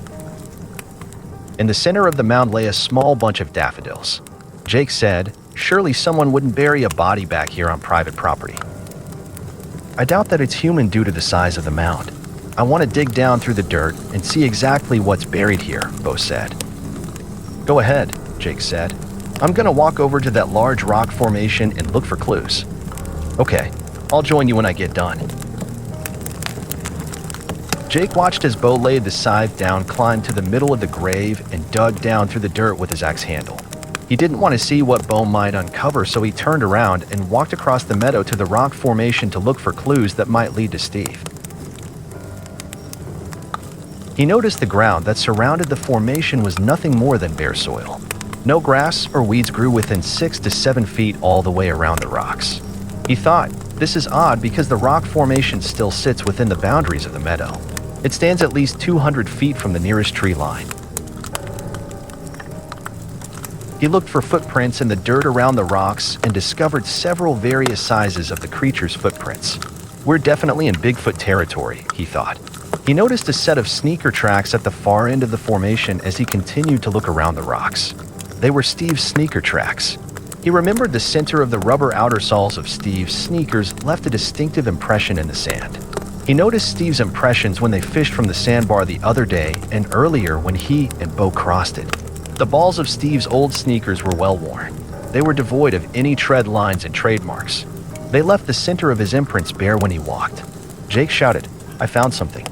In the center of the mound lay a small bunch of daffodils. Jake said, "Surely someone wouldn't bury a body back here on private property." "I doubt that it's human due to the size of the mound. I want to dig down through the dirt and see exactly what's buried here," Bo said. "Go ahead," Jake said. "I'm going to walk over to that large rock formation and look for clues." "Okay, I'll join you when I get done." Jake watched as Bo laid the scythe down, climbed to the middle of the grave, and dug down through the dirt with his axe handle. He didn't want to see what Bo might uncover, so he turned around and walked across the meadow to the rock formation to look for clues that might lead to Steve. He noticed the ground that surrounded the formation was nothing more than bare soil. No grass or weeds grew within 6 to 7 feet all the way around the rocks. He thought, "This is odd because the rock formation still sits within the boundaries of the meadow. It stands at least 200 feet from the nearest tree line." He looked for footprints in the dirt around the rocks and discovered several various sizes of the creature's footprints. "We're definitely in Bigfoot territory," he thought. He noticed a set of sneaker tracks at the far end of the formation as he continued to look around the rocks. They were Steve's sneaker tracks. He remembered the center of the rubber outer soles of Steve's sneakers left a distinctive impression in the sand. He noticed Steve's impressions when they fished from the sandbar the other day and earlier when he and Bo crossed it. The balls of Steve's old sneakers were well worn. They were devoid of any tread lines and trademarks. They left the center of his imprints bare when he walked. Jake shouted, "I found something."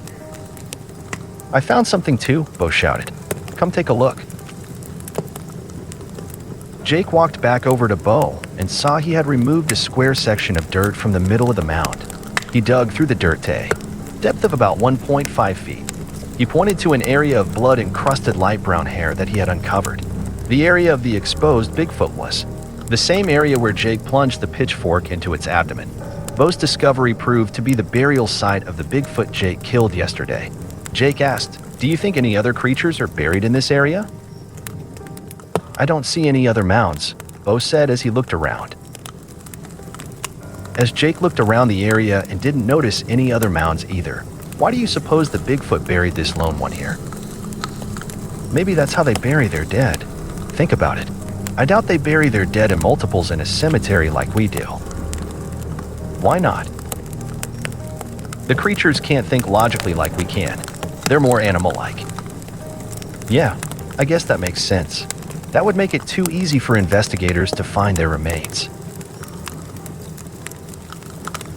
"I found something too," Bo shouted. "Come take a look." Jake walked back over to Bo and saw he had removed a square section of dirt from the middle of the mound. He dug through the dirt to a depth of about 1.5 feet. He pointed to an area of blood-encrusted light brown hair that he had uncovered. The area of the exposed Bigfoot was the same area where Jake plunged the pitchfork into its abdomen. Bo's discovery proved to be the burial site of the Bigfoot Jake killed yesterday. Jake asked, "Do you think any other creatures are buried in this area?" "I don't see any other mounds," Bo said as he looked around. As Jake looked around the area and didn't notice any other mounds either, why do you suppose the Bigfoot buried this lone one here? Maybe that's how they bury their dead. Think about it. I doubt they bury their dead in multiples in a cemetery like we do. Why not? The creatures can't think logically like we can. They're more animal-like. Yeah, I guess that makes sense. That would make it too easy for investigators to find their remains.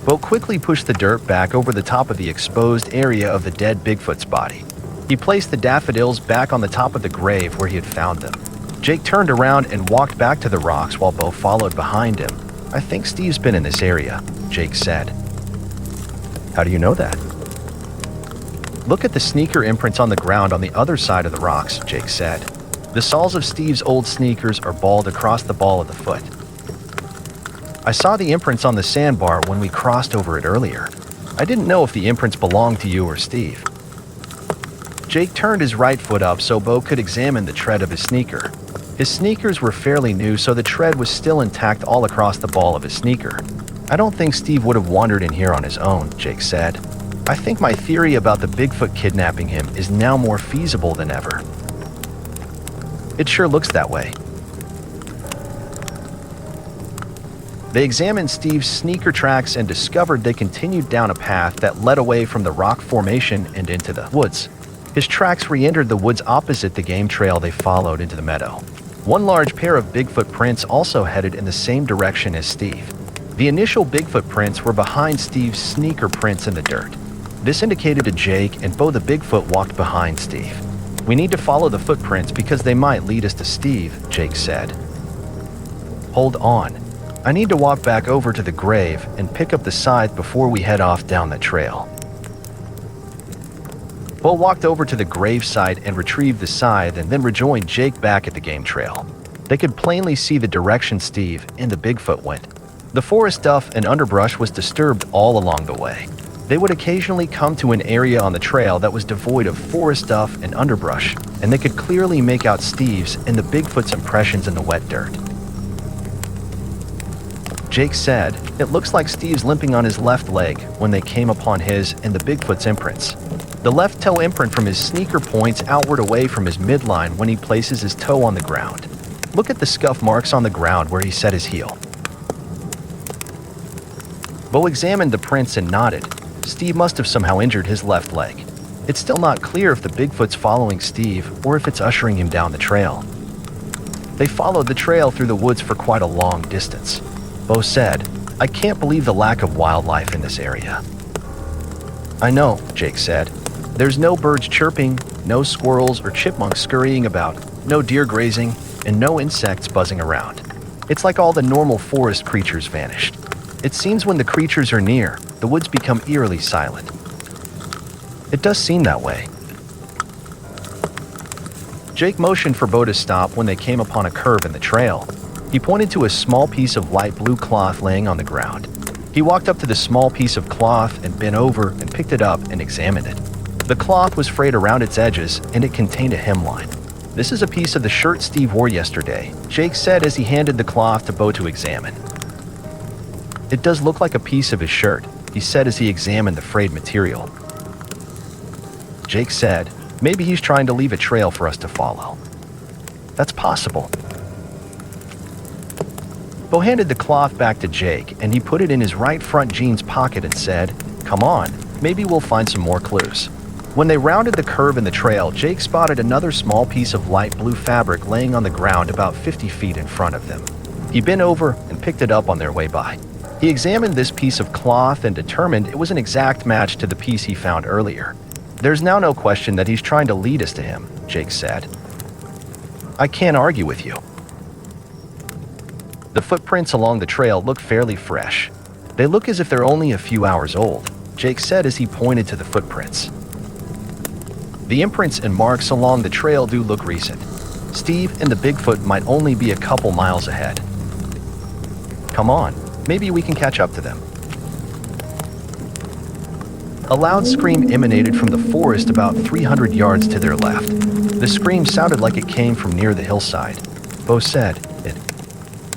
Bo quickly pushed the dirt back over the top of the exposed area of the dead Bigfoot's body. He placed the daffodils back on the top of the grave where he had found them. Jake turned around and walked back to the rocks while Bo followed behind him. I think Steve's been in this area, Jake said. How do you know that? Look at the sneaker imprints on the ground on the other side of the rocks, Jake said. The soles of Steve's old sneakers are balled across the ball of the foot. I saw the imprints on the sandbar when we crossed over it earlier. I didn't know if the imprints belonged to you or Steve. Jake turned his right foot up so Bo could examine the tread of his sneaker. His sneakers were fairly new, so the tread was still intact all across the ball of his sneaker. I don't think Steve would have wandered in here on his own, Jake said. I think my theory about the Bigfoot kidnapping him is now more feasible than ever. It sure looks that way. They examined Steve's sneaker tracks and discovered they continued down a path that led away from the rock formation and into the woods. His tracks re-entered the woods opposite the game trail they followed into the meadow. One large pair of Bigfoot prints also headed in the same direction as Steve. The initial Bigfoot prints were behind Steve's sneaker prints in the dirt. This indicated to Jake and Bo the Bigfoot walked behind Steve. We need to follow the footprints because they might lead us to Steve, Jake said. Hold on. I need to walk back over to the grave and pick up the scythe before we head off down the trail. Bo walked over to the gravesite and retrieved the scythe and then rejoined Jake back at the game trail. They could plainly see the direction Steve and the Bigfoot went. The forest stuff and underbrush was disturbed all along the way. They would occasionally come to an area on the trail that was devoid of forest stuff and underbrush, and they could clearly make out Steve's and the Bigfoot's impressions in the wet dirt. Jake said, "It looks like Steve's limping on his left leg when they came upon his and the Bigfoot's imprints. The left toe imprint from his sneaker points outward away from his midline when he places his toe on the ground. Look at the scuff marks on the ground where he set his heel." Bo examined the prints and nodded. Steve must have somehow injured his left leg. It's still not clear if the Bigfoot's following Steve or if it's ushering him down the trail. They followed the trail through the woods for quite a long distance. Bo said, "I can't believe the lack of wildlife in this area." "I know," Jake said. "There's no birds chirping, no squirrels or chipmunks scurrying about, no deer grazing, and no insects buzzing around. It's like all the normal forest creatures vanished. It seems when the creatures are near, the woods become eerily silent." "It does seem that way." Jake motioned for Bo to stop when they came upon a curve in the trail. He pointed to a small piece of light blue cloth laying on the ground. He walked up to the small piece of cloth and bent over and picked it up and examined it. The cloth was frayed around its edges and it contained a hemline. "This is a piece of the shirt Steve wore yesterday," Jake said as he handed the cloth to Bo to examine. "It does look like a piece of his shirt," he said as he examined the frayed material. Jake said, "Maybe he's trying to leave a trail for us to follow." "That's possible." Bo handed the cloth back to Jake and he put it in his right front jeans pocket and said, "Come on, maybe we'll find some more clues." When they rounded the curve in the trail, Jake spotted another small piece of light blue fabric laying on the ground about 50 feet in front of them. He bent over and picked it up on their way by. He examined this piece of cloth and determined it was an exact match to the piece he found earlier. "There's now no question that he's trying to lead us to him," Jake said. "I can't argue with you." The footprints along the trail look fairly fresh. "They look as if they're only a few hours old," Jake said as he pointed to the footprints. "The imprints and marks along the trail do look recent. Steve and the Bigfoot might only be a couple miles ahead. Come on, maybe we can catch up to them." A loud scream emanated from the forest about 300 yards to their left. The scream sounded like it came from near the hillside. Bo said, "It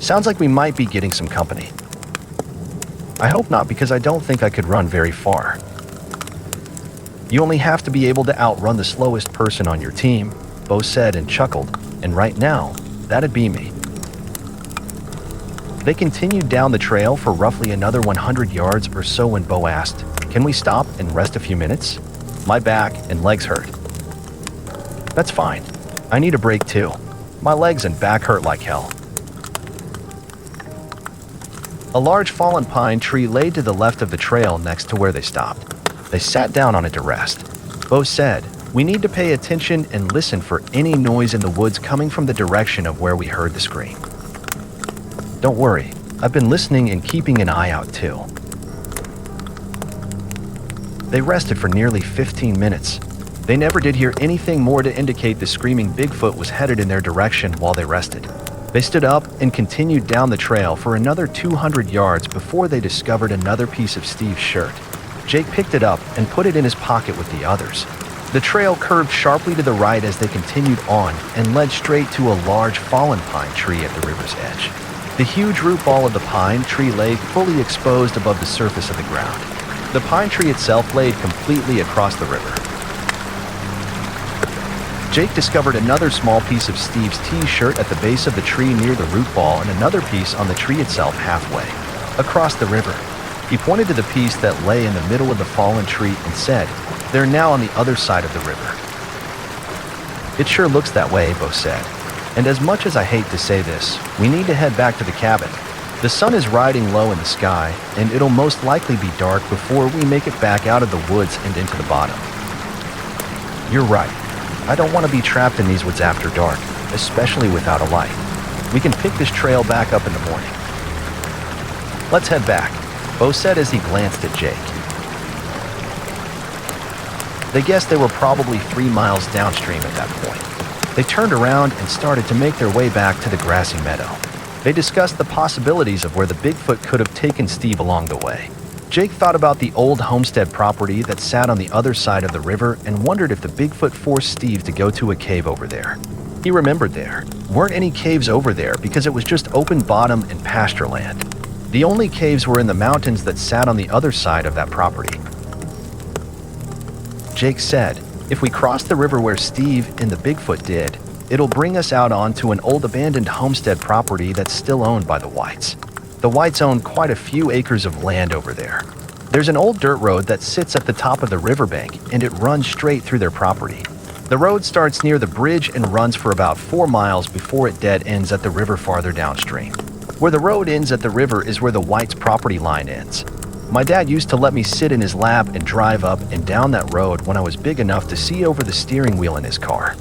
sounds like we might be getting some company." "I hope not, because I don't think I could run very far." "You only have to be able to outrun the slowest person on your team," Bo said and chuckled, "and right now, that'd be me." They continued down the trail for roughly another 100 yards or so when Bo asked, "Can we stop and rest a few minutes? My back and legs hurt." "That's fine. I need a break too. My legs and back hurt like hell." A large fallen pine tree lay to the left of the trail next to where they stopped. They sat down on it to rest. Bo said, "We need to pay attention and listen for any noise in the woods coming from the direction of where we heard the scream." "Don't worry, I've been listening and keeping an eye out too." They rested for nearly 15 minutes. They never did hear anything more to indicate the screaming Bigfoot was headed in their direction while they rested. They stood up and continued down the trail for another 200 yards before they discovered another piece of Steve's shirt. Jake picked it up and put it in his pocket with the others. The trail curved sharply to the right as they continued on and led straight to a large fallen pine tree at the river's edge. The huge root ball of the pine tree lay fully exposed above the surface of the ground. The pine tree itself laid completely across the river. Jake discovered another small piece of Steve's t-shirt at the base of the tree near the root ball and another piece on the tree itself halfway across the river. He pointed to the piece that lay in the middle of the fallen tree and said, "They're now on the other side of the river." "It sure looks that way," Bo said. "And as much as I hate to say this, we need to head back to the cabin. The sun is riding low in the sky, and it'll most likely be dark before we make it back out of the woods and into the bottom." "You're right. I don't want to be trapped in these woods after dark, especially without a light. We can pick this trail back up in the morning." "Let's head back," Bo said as he glanced at Jake. They guessed they were probably 3 miles downstream at that point. They turned around and started to make their way back to the grassy meadow. They discussed the possibilities of where the Bigfoot could have taken Steve along the way. Jake thought about the old homestead property that sat on the other side of the river and wondered if the Bigfoot forced Steve to go to a cave over there. He remembered there weren't any caves over there because it was just open bottom and pasture land. The only caves were in the mountains that sat on the other side of that property. Jake said, "If we cross the river where Steve and the Bigfoot did, it'll bring us out onto an old abandoned homestead property that's still owned by the Whites. The Whites own quite a few acres of land over there. There's an old dirt road that sits at the top of the riverbank, and it runs straight through their property. The road starts near the bridge and runs for about 4 miles before it dead ends at the river farther downstream. Where the road ends at the river is where the Whites' property line ends. My dad used to let me sit in his lap and drive up and down that road when I was big enough to see over the steering wheel in his car.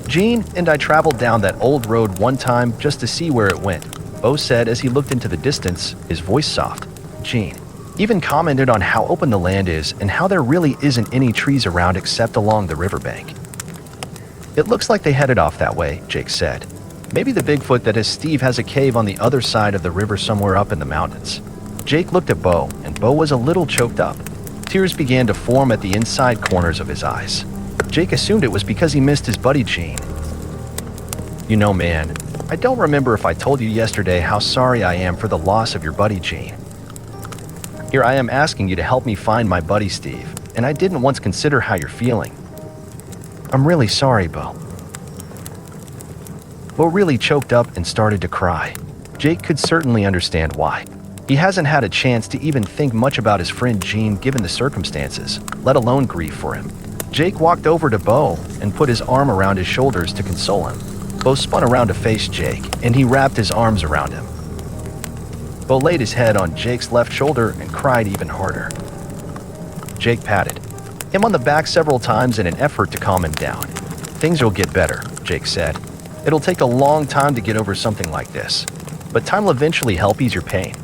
Gene and I traveled down that old road one time just to see where it went," Bo said as he looked into the distance, his voice soft. Gene even commented on how open the land is and how there really isn't any trees around except along the riverbank. "It looks like they headed off that way," Jake said. "Maybe the Bigfoot that has Steve has a cave on the other side of the river somewhere up in the mountains." Jake looked at Bo, and Bo was a little choked up. Tears began to form at the inside corners of his eyes. Jake assumed it was because he missed his buddy Gene. "You know, man, I don't remember if I told you yesterday how sorry I am for the loss of your buddy Gene. Here I am asking you to help me find my buddy Steve, and I didn't once consider how you're feeling." "I'm really sorry, Bo." Bo really choked up and started to cry. Jake could certainly understand why. He hasn't had a chance to even think much about his friend Gene given the circumstances, let alone grieve for him. Jake walked over to Bo and put his arm around his shoulders to console him. Bo spun around to face Jake, and he wrapped his arms around him. Bo laid his head on Jake's left shoulder and cried even harder. Jake patted him on the back several times in an effort to calm him down. "Things will get better," Jake said. "It'll take a long time to get over something like this, but time will eventually help ease your pain."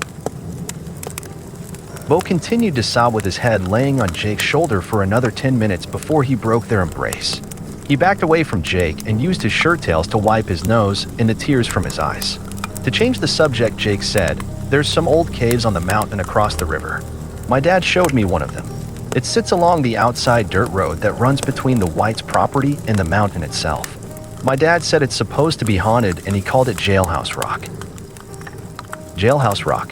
Bo continued to sob with his head laying on Jake's shoulder for another 10 minutes before he broke their embrace. He backed away from Jake and used his shirt tails to wipe his nose and the tears from his eyes. To change the subject, Jake said, "There's some old caves on the mountain across the river. My dad showed me one of them. It sits along the outside dirt road that runs between the Whites' property and the mountain itself. My dad said it's supposed to be haunted and he called it Jailhouse Rock." "Jailhouse Rock?"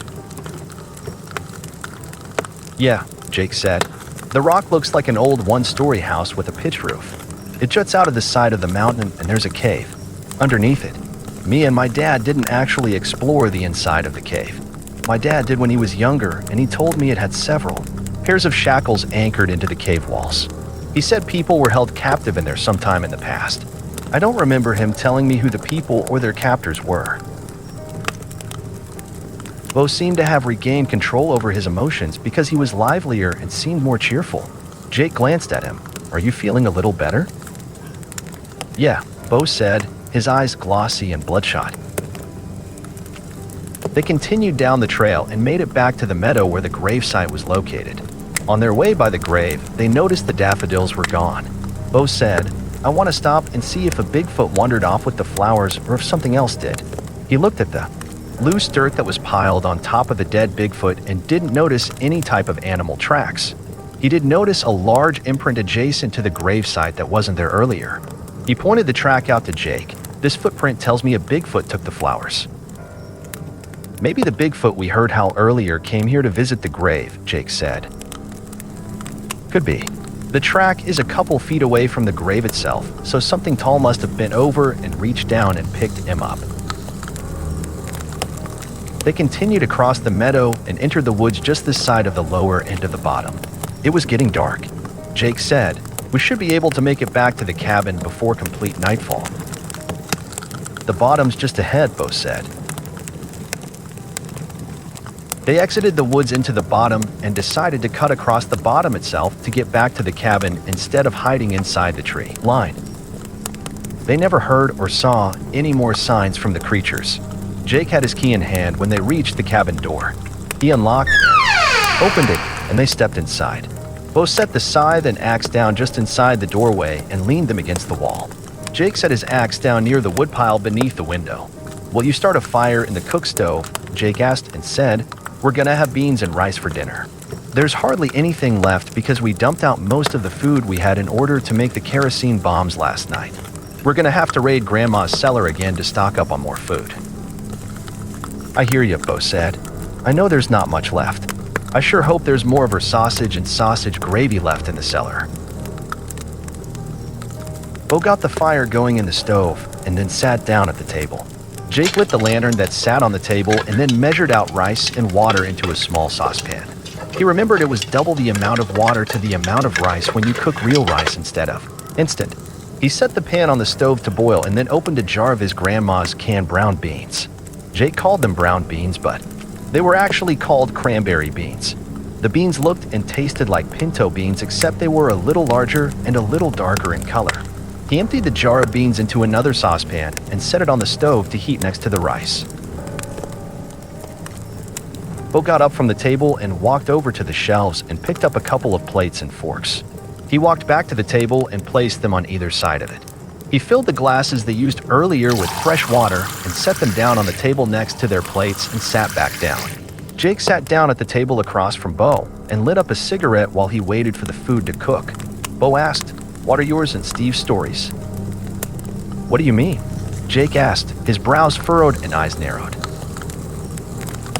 "Yeah," Jake said. "The rock looks like an old one-story house with a pitch roof. It juts out of the side of the mountain and there's a cave underneath it. Me and my dad didn't actually explore the inside of the cave. My dad did when he was younger, and he told me it had several pairs of shackles anchored into the cave walls. He said people were held captive in there sometime in the past. I don't remember him telling me who the people or their captors were." Bo seemed to have regained control over his emotions because he was livelier and seemed more cheerful. Jake glanced at him. "Are you feeling a little better?" "Yeah," Bo said, his eyes glossy and bloodshot. They continued down the trail and made it back to the meadow where the gravesite was located. On their way by the grave, they noticed the daffodils were gone. Bo said, "I want to stop and see if a Bigfoot wandered off with the flowers or if something else did." He looked at the loose dirt that was piled on top of the dead Bigfoot and didn't notice any type of animal tracks. He did notice a large imprint adjacent to the gravesite that wasn't there earlier. He pointed the track out to Jake. "This footprint tells me a Bigfoot took the flowers." "Maybe the Bigfoot we heard howl earlier came here to visit the grave," Jake said. "Could be. The track is a couple feet away from the grave itself, so something tall must have bent over and reached down and picked him up." They continued across the meadow and entered the woods just this side of the lower end of the bottom. It was getting dark. Jake said, "We should be able to make it back to the cabin before complete nightfall." "The bottom's just ahead," Bo said. They exited the woods into the bottom and decided to cut across the bottom itself to get back to the cabin instead of hiding inside the tree line. They never heard or saw any more signs from the creatures. Jake had his key in hand when they reached the cabin door. He unlocked it, opened it, and they stepped inside. Bo set the scythe and axe down just inside the doorway and leaned them against the wall. Jake set his axe down near the woodpile beneath the window. "Will you start a fire in the cook stove?" Jake asked and said, "We're gonna have beans and rice for dinner. There's hardly anything left because we dumped out most of the food we had in order to make the kerosene bombs last night. We're gonna have to raid Grandma's cellar again to stock up on more food." "I hear you," Bo said. "I know there's not much left. I sure hope there's more of her sausage and sausage gravy left in the cellar." Bo got the fire going in the stove and then sat down at the table. Jake lit the lantern that sat on the table and then measured out rice and water into a small saucepan. He remembered it was double the amount of water to the amount of rice when you cook real rice instead of instant. He set the pan on the stove to boil and then opened a jar of his grandma's canned brown beans. Jake called them brown beans, but they were actually called cranberry beans. The beans looked and tasted like pinto beans, except they were a little larger and a little darker in color. He emptied the jar of beans into another saucepan and set it on the stove to heat next to the rice. Bo got up from the table and walked over to the shelves and picked up a couple of plates and forks. He walked back to the table and placed them on either side of it. He filled the glasses they used earlier with fresh water and set them down on the table next to their plates and sat back down. Jake sat down at the table across from Bo and lit up a cigarette while he waited for the food to cook. Bo asked, "What are yours and Steve's stories?" "What do you mean?" Jake asked, his brows furrowed and eyes narrowed.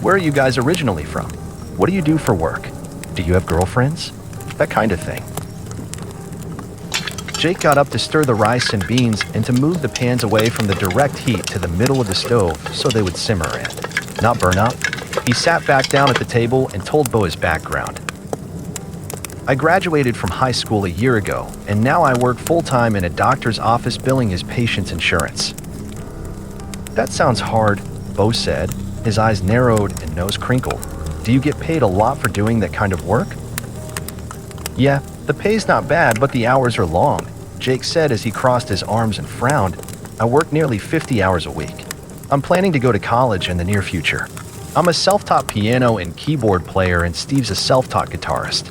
"Where are you guys originally from? What do you do for work? Do you have girlfriends? That kind of thing." Jake got up to stir the rice and beans and to move the pans away from the direct heat to the middle of the stove so they would simmer and not burn up. He sat back down at the table and told Bo his background. "I graduated from high school a year ago, and now I work full-time in a doctor's office billing his patients' insurance." "That sounds hard," Bo said. His eyes narrowed and nose crinkled. "Do you get paid a lot for doing that kind of work?" "Yeah, the pay's not bad, but the hours are long," Jake said as he crossed his arms and frowned. "I work nearly 50 hours a week. I'm planning to go to college in the near future. I'm a self-taught piano and keyboard player, and Steve's a self-taught guitarist.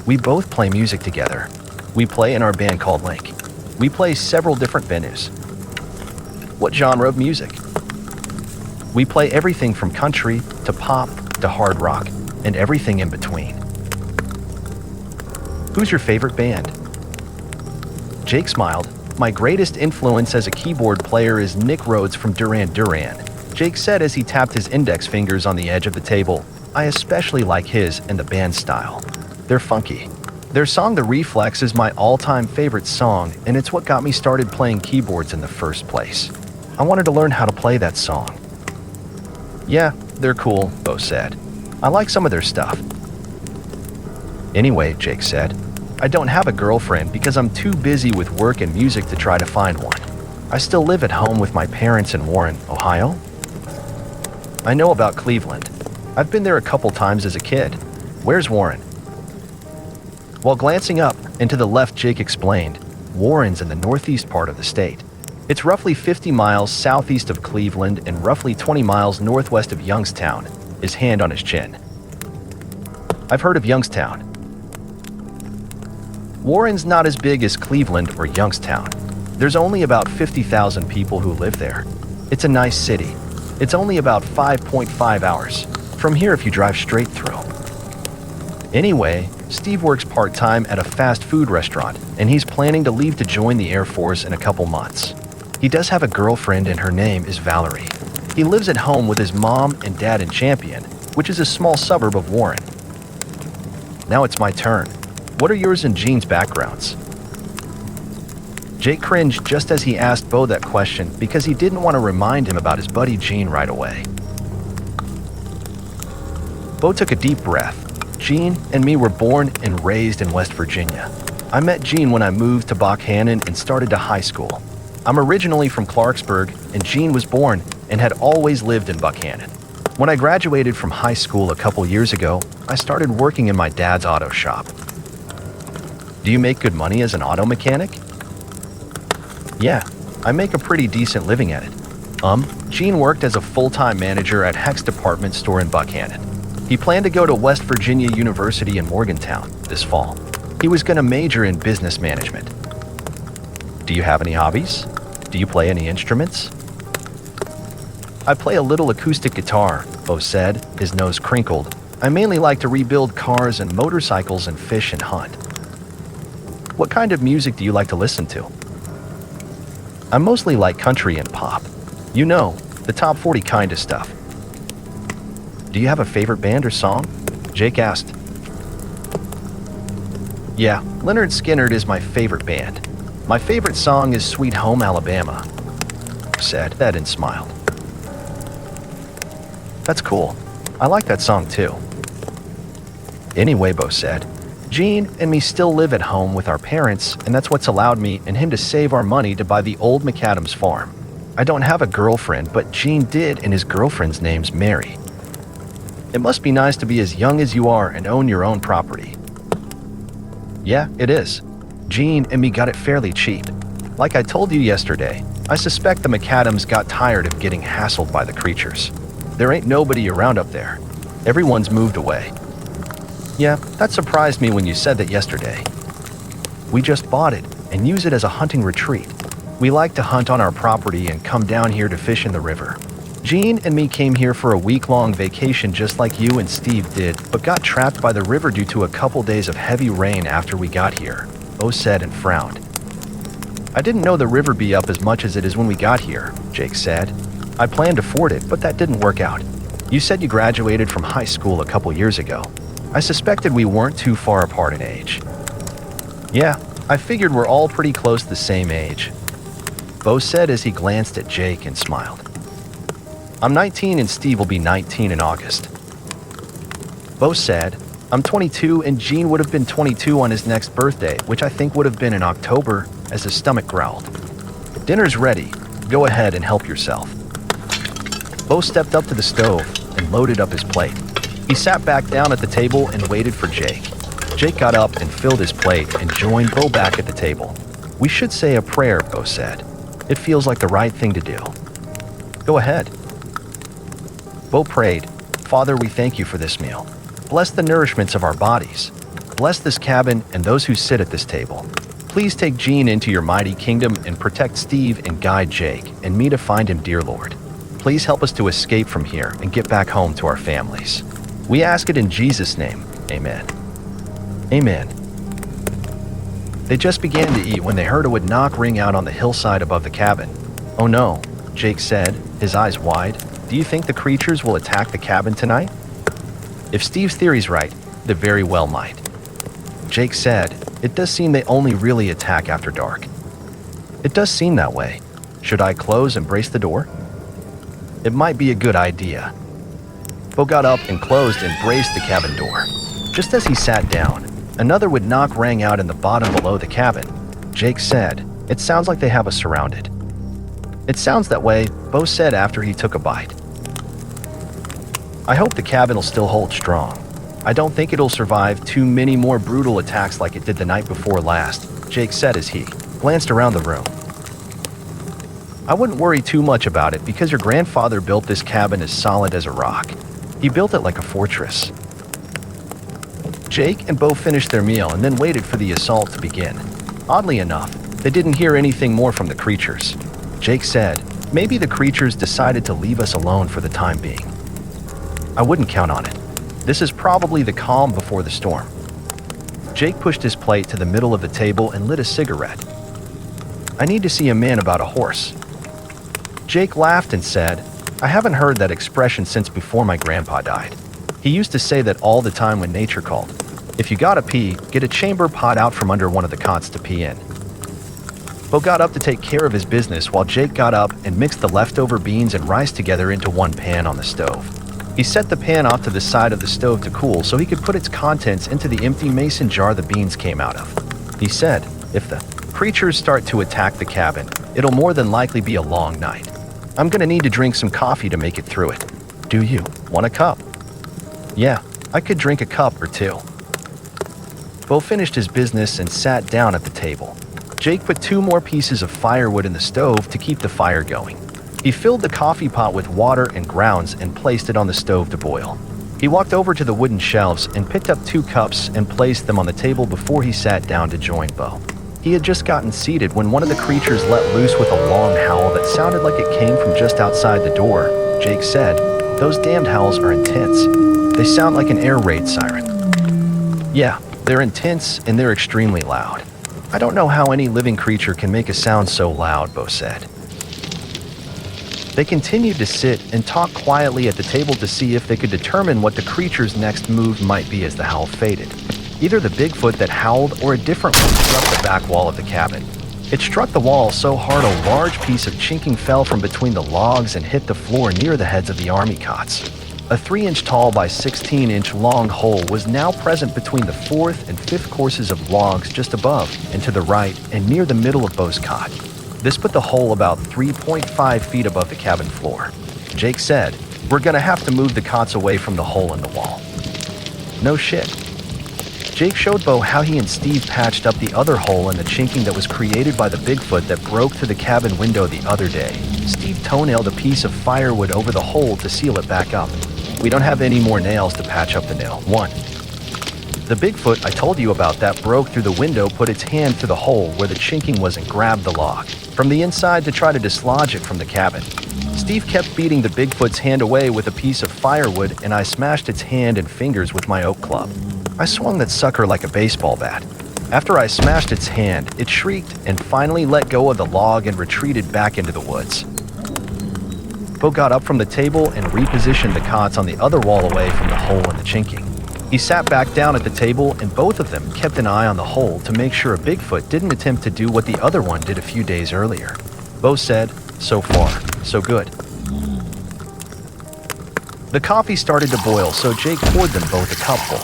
We both play music together. We play in our band called Link. We play several different venues." "What genre of music?" "We play everything from country to pop to hard rock and everything in between." "Who's your favorite band?" Jake smiled. "My greatest influence as a keyboard player is Nick Rhodes from Duran Duran," Jake said as he tapped his index fingers on the edge of the table. "I especially like his and the band's style. They're funky. Their song The Reflex is my all-time favorite song, and it's what got me started playing keyboards in the first place. I wanted to learn how to play that song." "Yeah, they're cool," Bo said. "I like some of their stuff." "Anyway," Jake said, "I don't have a girlfriend because I'm too busy with work and music to try to find one. I still live at home with my parents in Warren, Ohio." "I know about Cleveland. I've been there a couple times as a kid. Where's Warren?" While glancing up and to the left, Jake explained, "Warren's in the northeast part of the state. It's roughly 50 miles southeast of Cleveland and roughly 20 miles northwest of Youngstown, his hand on his chin. I've heard of Youngstown. Warren's not as big as Cleveland or Youngstown. There's only about 50,000 people who live there. It's a nice city. It's only about 5.5 hours from here if you drive straight through. Anyway, Steve works part-time at a fast food restaurant, and he's planning to leave to join the Air Force in a couple months. He does have a girlfriend, and her name is Valerie. He lives at home with his mom and dad in Champion, which is a small suburb of Warren. Now it's my turn. What are yours and Gene's backgrounds? Jake cringed just as he asked Bo that question because he didn't want to remind him about his buddy Gene right away. Bo took a deep breath. Gene and me were born and raised in West Virginia. I met Gene when I moved to Buckhannon and started to high school. I'm originally from Clarksburg, and Gene was born and had always lived in Buckhannon. When I graduated from high school a couple years ago, I started working in my dad's auto shop. Do you make good money as an auto mechanic? Yeah, I make a pretty decent living at it. Gene worked as a full-time manager at Heck's department store in Buckhannon. He planned to go to West Virginia University in Morgantown this fall. He was going to major in business management. Do you have any hobbies? Do you play any instruments? I play a little acoustic guitar, Bo said, his nose crinkled. I mainly like to rebuild cars and motorcycles and fish and hunt. What kind of music do you like to listen to? I mostly like country and pop. You know, the top 40 kind of stuff. Do you have a favorite band or song? Jake asked. Yeah, Lynyrd Skynyrd is my favorite band. My favorite song is Sweet Home Alabama, said that and smiled. That's cool. I like that song too. Anyway, Bo said, Gene and me still live at home with our parents, and that's what's allowed me and him to save our money to buy the old McAdams farm. I don't have a girlfriend, but Gene did, and his girlfriend's name's Mary. It must be nice to be as young as you are and own your own property. Yeah, it is. Gene and me got it fairly cheap. Like I told you yesterday, I suspect the McAdams got tired of getting hassled by the creatures. There ain't nobody around up there. Everyone's moved away. Yeah, that surprised me when you said that yesterday. We just bought it and use it as a hunting retreat. We like to hunt on our property and come down here to fish in the river. Gene and me came here for a week-long vacation just like you and Steve did, but got trapped by the river due to a couple days of heavy rain after we got here, Bo said and frowned. I didn't know the river be up as much as it is when we got here, Jake said. I planned to ford it, but that didn't work out. You said you graduated from high school a couple years ago. I suspected we weren't too far apart in age. Yeah, I figured we're all pretty close to the same age, Bo said as he glanced at Jake and smiled. I'm 19 and Steve will be 19 in August. Bo said, I'm 22 and Gene would have been 22 on his next birthday, which I think would have been in October, as his stomach growled. Dinner's ready. Go ahead and help yourself. Bo stepped up to the stove and loaded up his plate. He sat back down at the table and waited for Jake. Jake got up and filled his plate and joined Bo back at the table. We should say a prayer, Bo said. It feels like the right thing to do. Go ahead. Bo prayed, Father, we thank you for this meal. Bless the nourishments of our bodies. Bless this cabin and those who sit at this table. Please take Gene into your mighty kingdom and protect Steve and guide Jake and me to find him, dear Lord. Please help us to escape from here and get back home to our families. We ask it in Jesus' name. Amen. Amen. They just began to eat when they heard a wood knock ring out on the hillside above the cabin. Oh no, Jake said, his eyes wide. Do you think the creatures will attack the cabin tonight? If Steve's theory's right, they very well might. Jake said, it does seem they only really attack after dark. It does seem that way. Should I close and brace the door? It might be a good idea. Bo got up and closed and braced the cabin door. Just as he sat down, another would knock rang out in the bottom below the cabin. Jake said, it sounds like they have us surrounded. It sounds that way, Bo said after he took a bite. I hope the cabin will still hold strong. I don't think it'll survive too many more brutal attacks like it did the night before last, Jake said as he glanced around the room. I wouldn't worry too much about it because your grandfather built this cabin as solid as a rock. He built it like a fortress. Jake and Bo finished their meal and then waited for the assault to begin. Oddly enough, they didn't hear anything more from the creatures. Jake said, maybe the creatures decided to leave us alone for the time being. I wouldn't count on it. This is probably the calm before the storm. Jake pushed his plate to the middle of the table and lit a cigarette. I need to see a man about a horse. Jake laughed and said, I haven't heard that expression since before my grandpa died. He used to say that all the time when nature called. If you gotta pee, get a chamber pot out from under one of the cots to pee in. Bo got up to take care of his business while Jake got up and mixed the leftover beans and rice together into one pan on the stove. He set the pan off to the side of the stove to cool so he could put its contents into the empty mason jar the beans came out of. He said, if the creatures start to attack the cabin, it'll more than likely be a long night. I'm gonna need to drink some coffee to make it through it. Do you want a cup? Yeah, I could drink a cup or two. Bo finished his business and sat down at the table. Jake put 2 more pieces of firewood in the stove to keep the fire going. He filled the coffee pot with water and grounds and placed it on the stove to boil. He walked over to the wooden shelves and picked up 2 cups and placed them on the table before he sat down to join Bo. He had just gotten seated when one of the creatures let loose with a long howl that sounded like it came from just outside the door. Jake said, those damned howls are intense. They sound like an air raid siren. Yeah, they're intense and they're extremely loud. I don't know how any living creature can make a sound so loud, Bo said. They continued to sit and talk quietly at the table to see if they could determine what the creature's next move might be as the howl faded. Either the Bigfoot that howled or a different one struck the back wall of the cabin. It struck the wall so hard a large piece of chinking fell from between the logs and hit the floor near the heads of the army cots. A 3-inch tall by 16-inch long hole was now present between the 4th and 5th courses of logs just above and to the right and near the middle of Bo's cot. This put the hole about 3.5 feet above the cabin floor. Jake said, we're gonna have to move the cots away from the hole in the wall. No shit. Jake showed Bo how he and Steve patched up the other hole in the chinking that was created by the Bigfoot that broke through the cabin window the other day. Steve toenailed a piece of firewood over the hole to seal it back up. We don't have any more nails to patch up the nail. 1. The Bigfoot I told you about that broke through the window put its hand through the hole where the chinking was and grabbed the log from the inside to try to dislodge it from the cabin. Steve kept beating the Bigfoot's hand away with a piece of firewood and I smashed its hand and fingers with my oak club. I swung that sucker like a baseball bat. After I smashed its hand, it shrieked and finally let go of the log and retreated back into the woods. Bo got up from the table and repositioned the cots on the other wall away from the hole in the chinking. He sat back down at the table and both of them kept an eye on the hole to make sure a Bigfoot didn't attempt to do what the other one did a few days earlier. Bo said, so far, so good. The coffee started to boil, so Jake poured them both a cupful.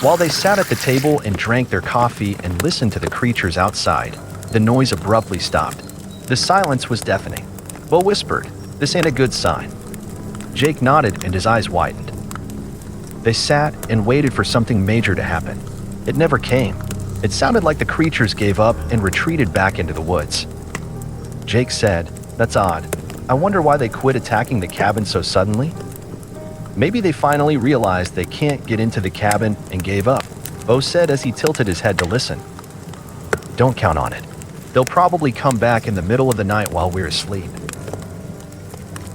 While they sat at the table and drank their coffee and listened to the creatures outside, the noise abruptly stopped. The silence was deafening. Bo whispered, this ain't a good sign. Jake nodded and his eyes widened. They sat and waited for something major to happen. It never came. It sounded like the creatures gave up and retreated back into the woods. Jake said, that's odd. I wonder why they quit attacking the cabin so suddenly? Maybe they finally realized they can't get into the cabin and gave up, Bo said as he tilted his head to listen. Don't count on it. They'll probably come back in the middle of the night while we're asleep.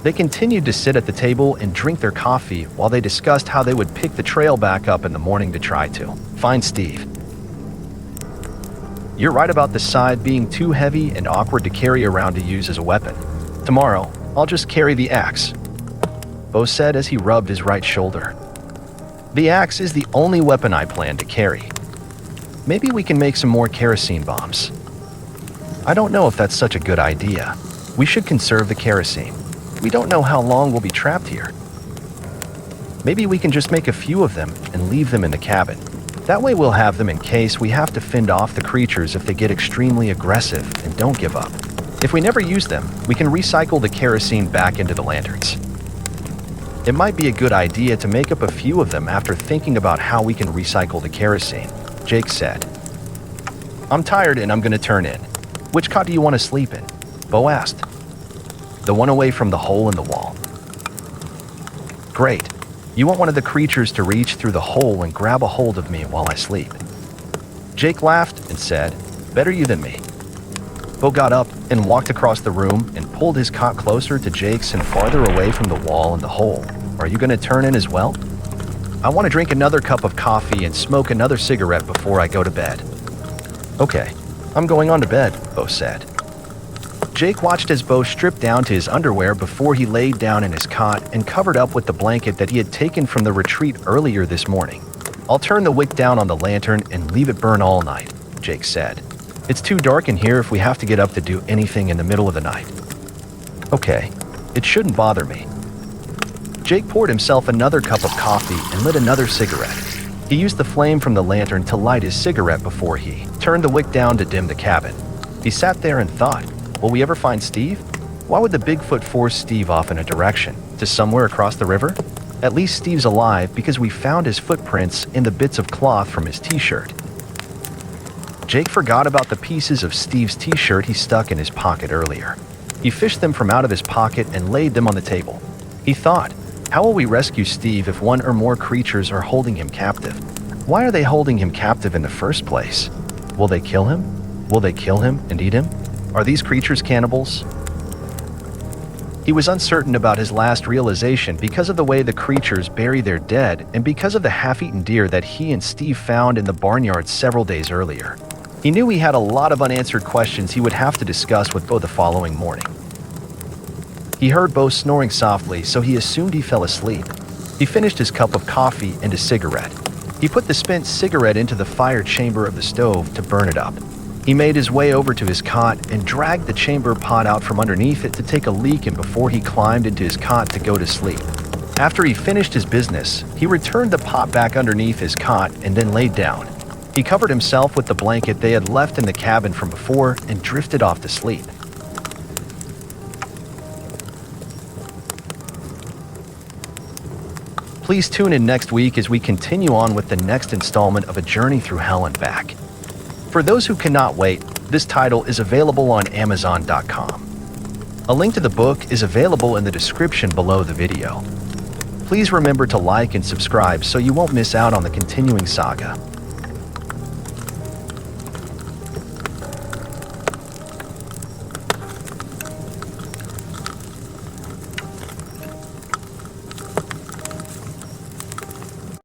They continued to sit at the table and drink their coffee while they discussed how they would pick the trail back up in the morning to try to find Steve. You're right about the side being too heavy and awkward to carry around to use as a weapon. Tomorrow, I'll just carry the axe, Bo said as he rubbed his right shoulder. The axe is the only weapon I plan to carry. Maybe we can make some more kerosene bombs. I don't know if that's such a good idea. We should conserve the kerosene. We don't know how long we'll be trapped here. Maybe we can just make a few of them and leave them in the cabin. That way we'll have them in case we have to fend off the creatures if they get extremely aggressive and don't give up. If we never use them, we can recycle the kerosene back into the lanterns. It might be a good idea to make up a few of them after thinking about how we can recycle the kerosene, Jake said. I'm tired and I'm going to turn in. Which cot do you want to sleep in? Bo asked. The one away from the hole in the wall. Great. You want one of the creatures to reach through the hole and grab a hold of me while I sleep. Jake laughed and said, "Better you than me." Bo got up and walked across the room and pulled his cot closer to Jake's and farther away from the wall and the hole. "Are you going to turn in as well?" "I want to drink another cup of coffee and smoke another cigarette before I go to bed." "Okay, I'm going on to bed," Bo said. Jake watched as Bo stripped down to his underwear before he laid down in his cot and covered up with the blanket that he had taken from the retreat earlier this morning. "I'll turn the wick down on the lantern and leave it burn all night," Jake said. "It's too dark in here if we have to get up to do anything in the middle of the night." "Okay, it shouldn't bother me." Jake poured himself another cup of coffee and lit another cigarette. He used the flame from the lantern to light his cigarette before he turned the wick down to dim the cabin. He sat there and thought, will we ever find Steve? Why would the Bigfoot force Steve off in a direction? To somewhere across the river? At least Steve's alive because we found his footprints in the bits of cloth from his t-shirt. Jake forgot about the pieces of Steve's t-shirt he stuck in his pocket earlier. He fished them from out of his pocket and laid them on the table. He thought, how will we rescue Steve if one or more creatures are holding him captive? Why are they holding him captive in the first place? Will they kill him? Will they kill him and eat him? Are these creatures cannibals? He was uncertain about his last realization because of the way the creatures bury their dead and because of the half-eaten deer that he and Steve found in the barnyard several days earlier. He knew he had a lot of unanswered questions he would have to discuss with Bo the following morning. He heard Bo snoring softly, so he assumed he fell asleep. He finished his cup of coffee and a cigarette. He put the spent cigarette into the fire chamber of the stove to burn it up. He made his way over to his cot and dragged the chamber pot out from underneath it to take a leak in before he climbed into his cot to go to sleep. After he finished his business, he returned the pot back underneath his cot and then laid down. He covered himself with the blanket they had left in the cabin from before and drifted off to sleep. Please tune in next week as we continue on with the next installment of A Journey Through Hell and Back. For those who cannot wait, this title is available on Amazon.com. A link to the book is available in the description below the video. Please remember to like and subscribe so you won't miss out on the continuing saga.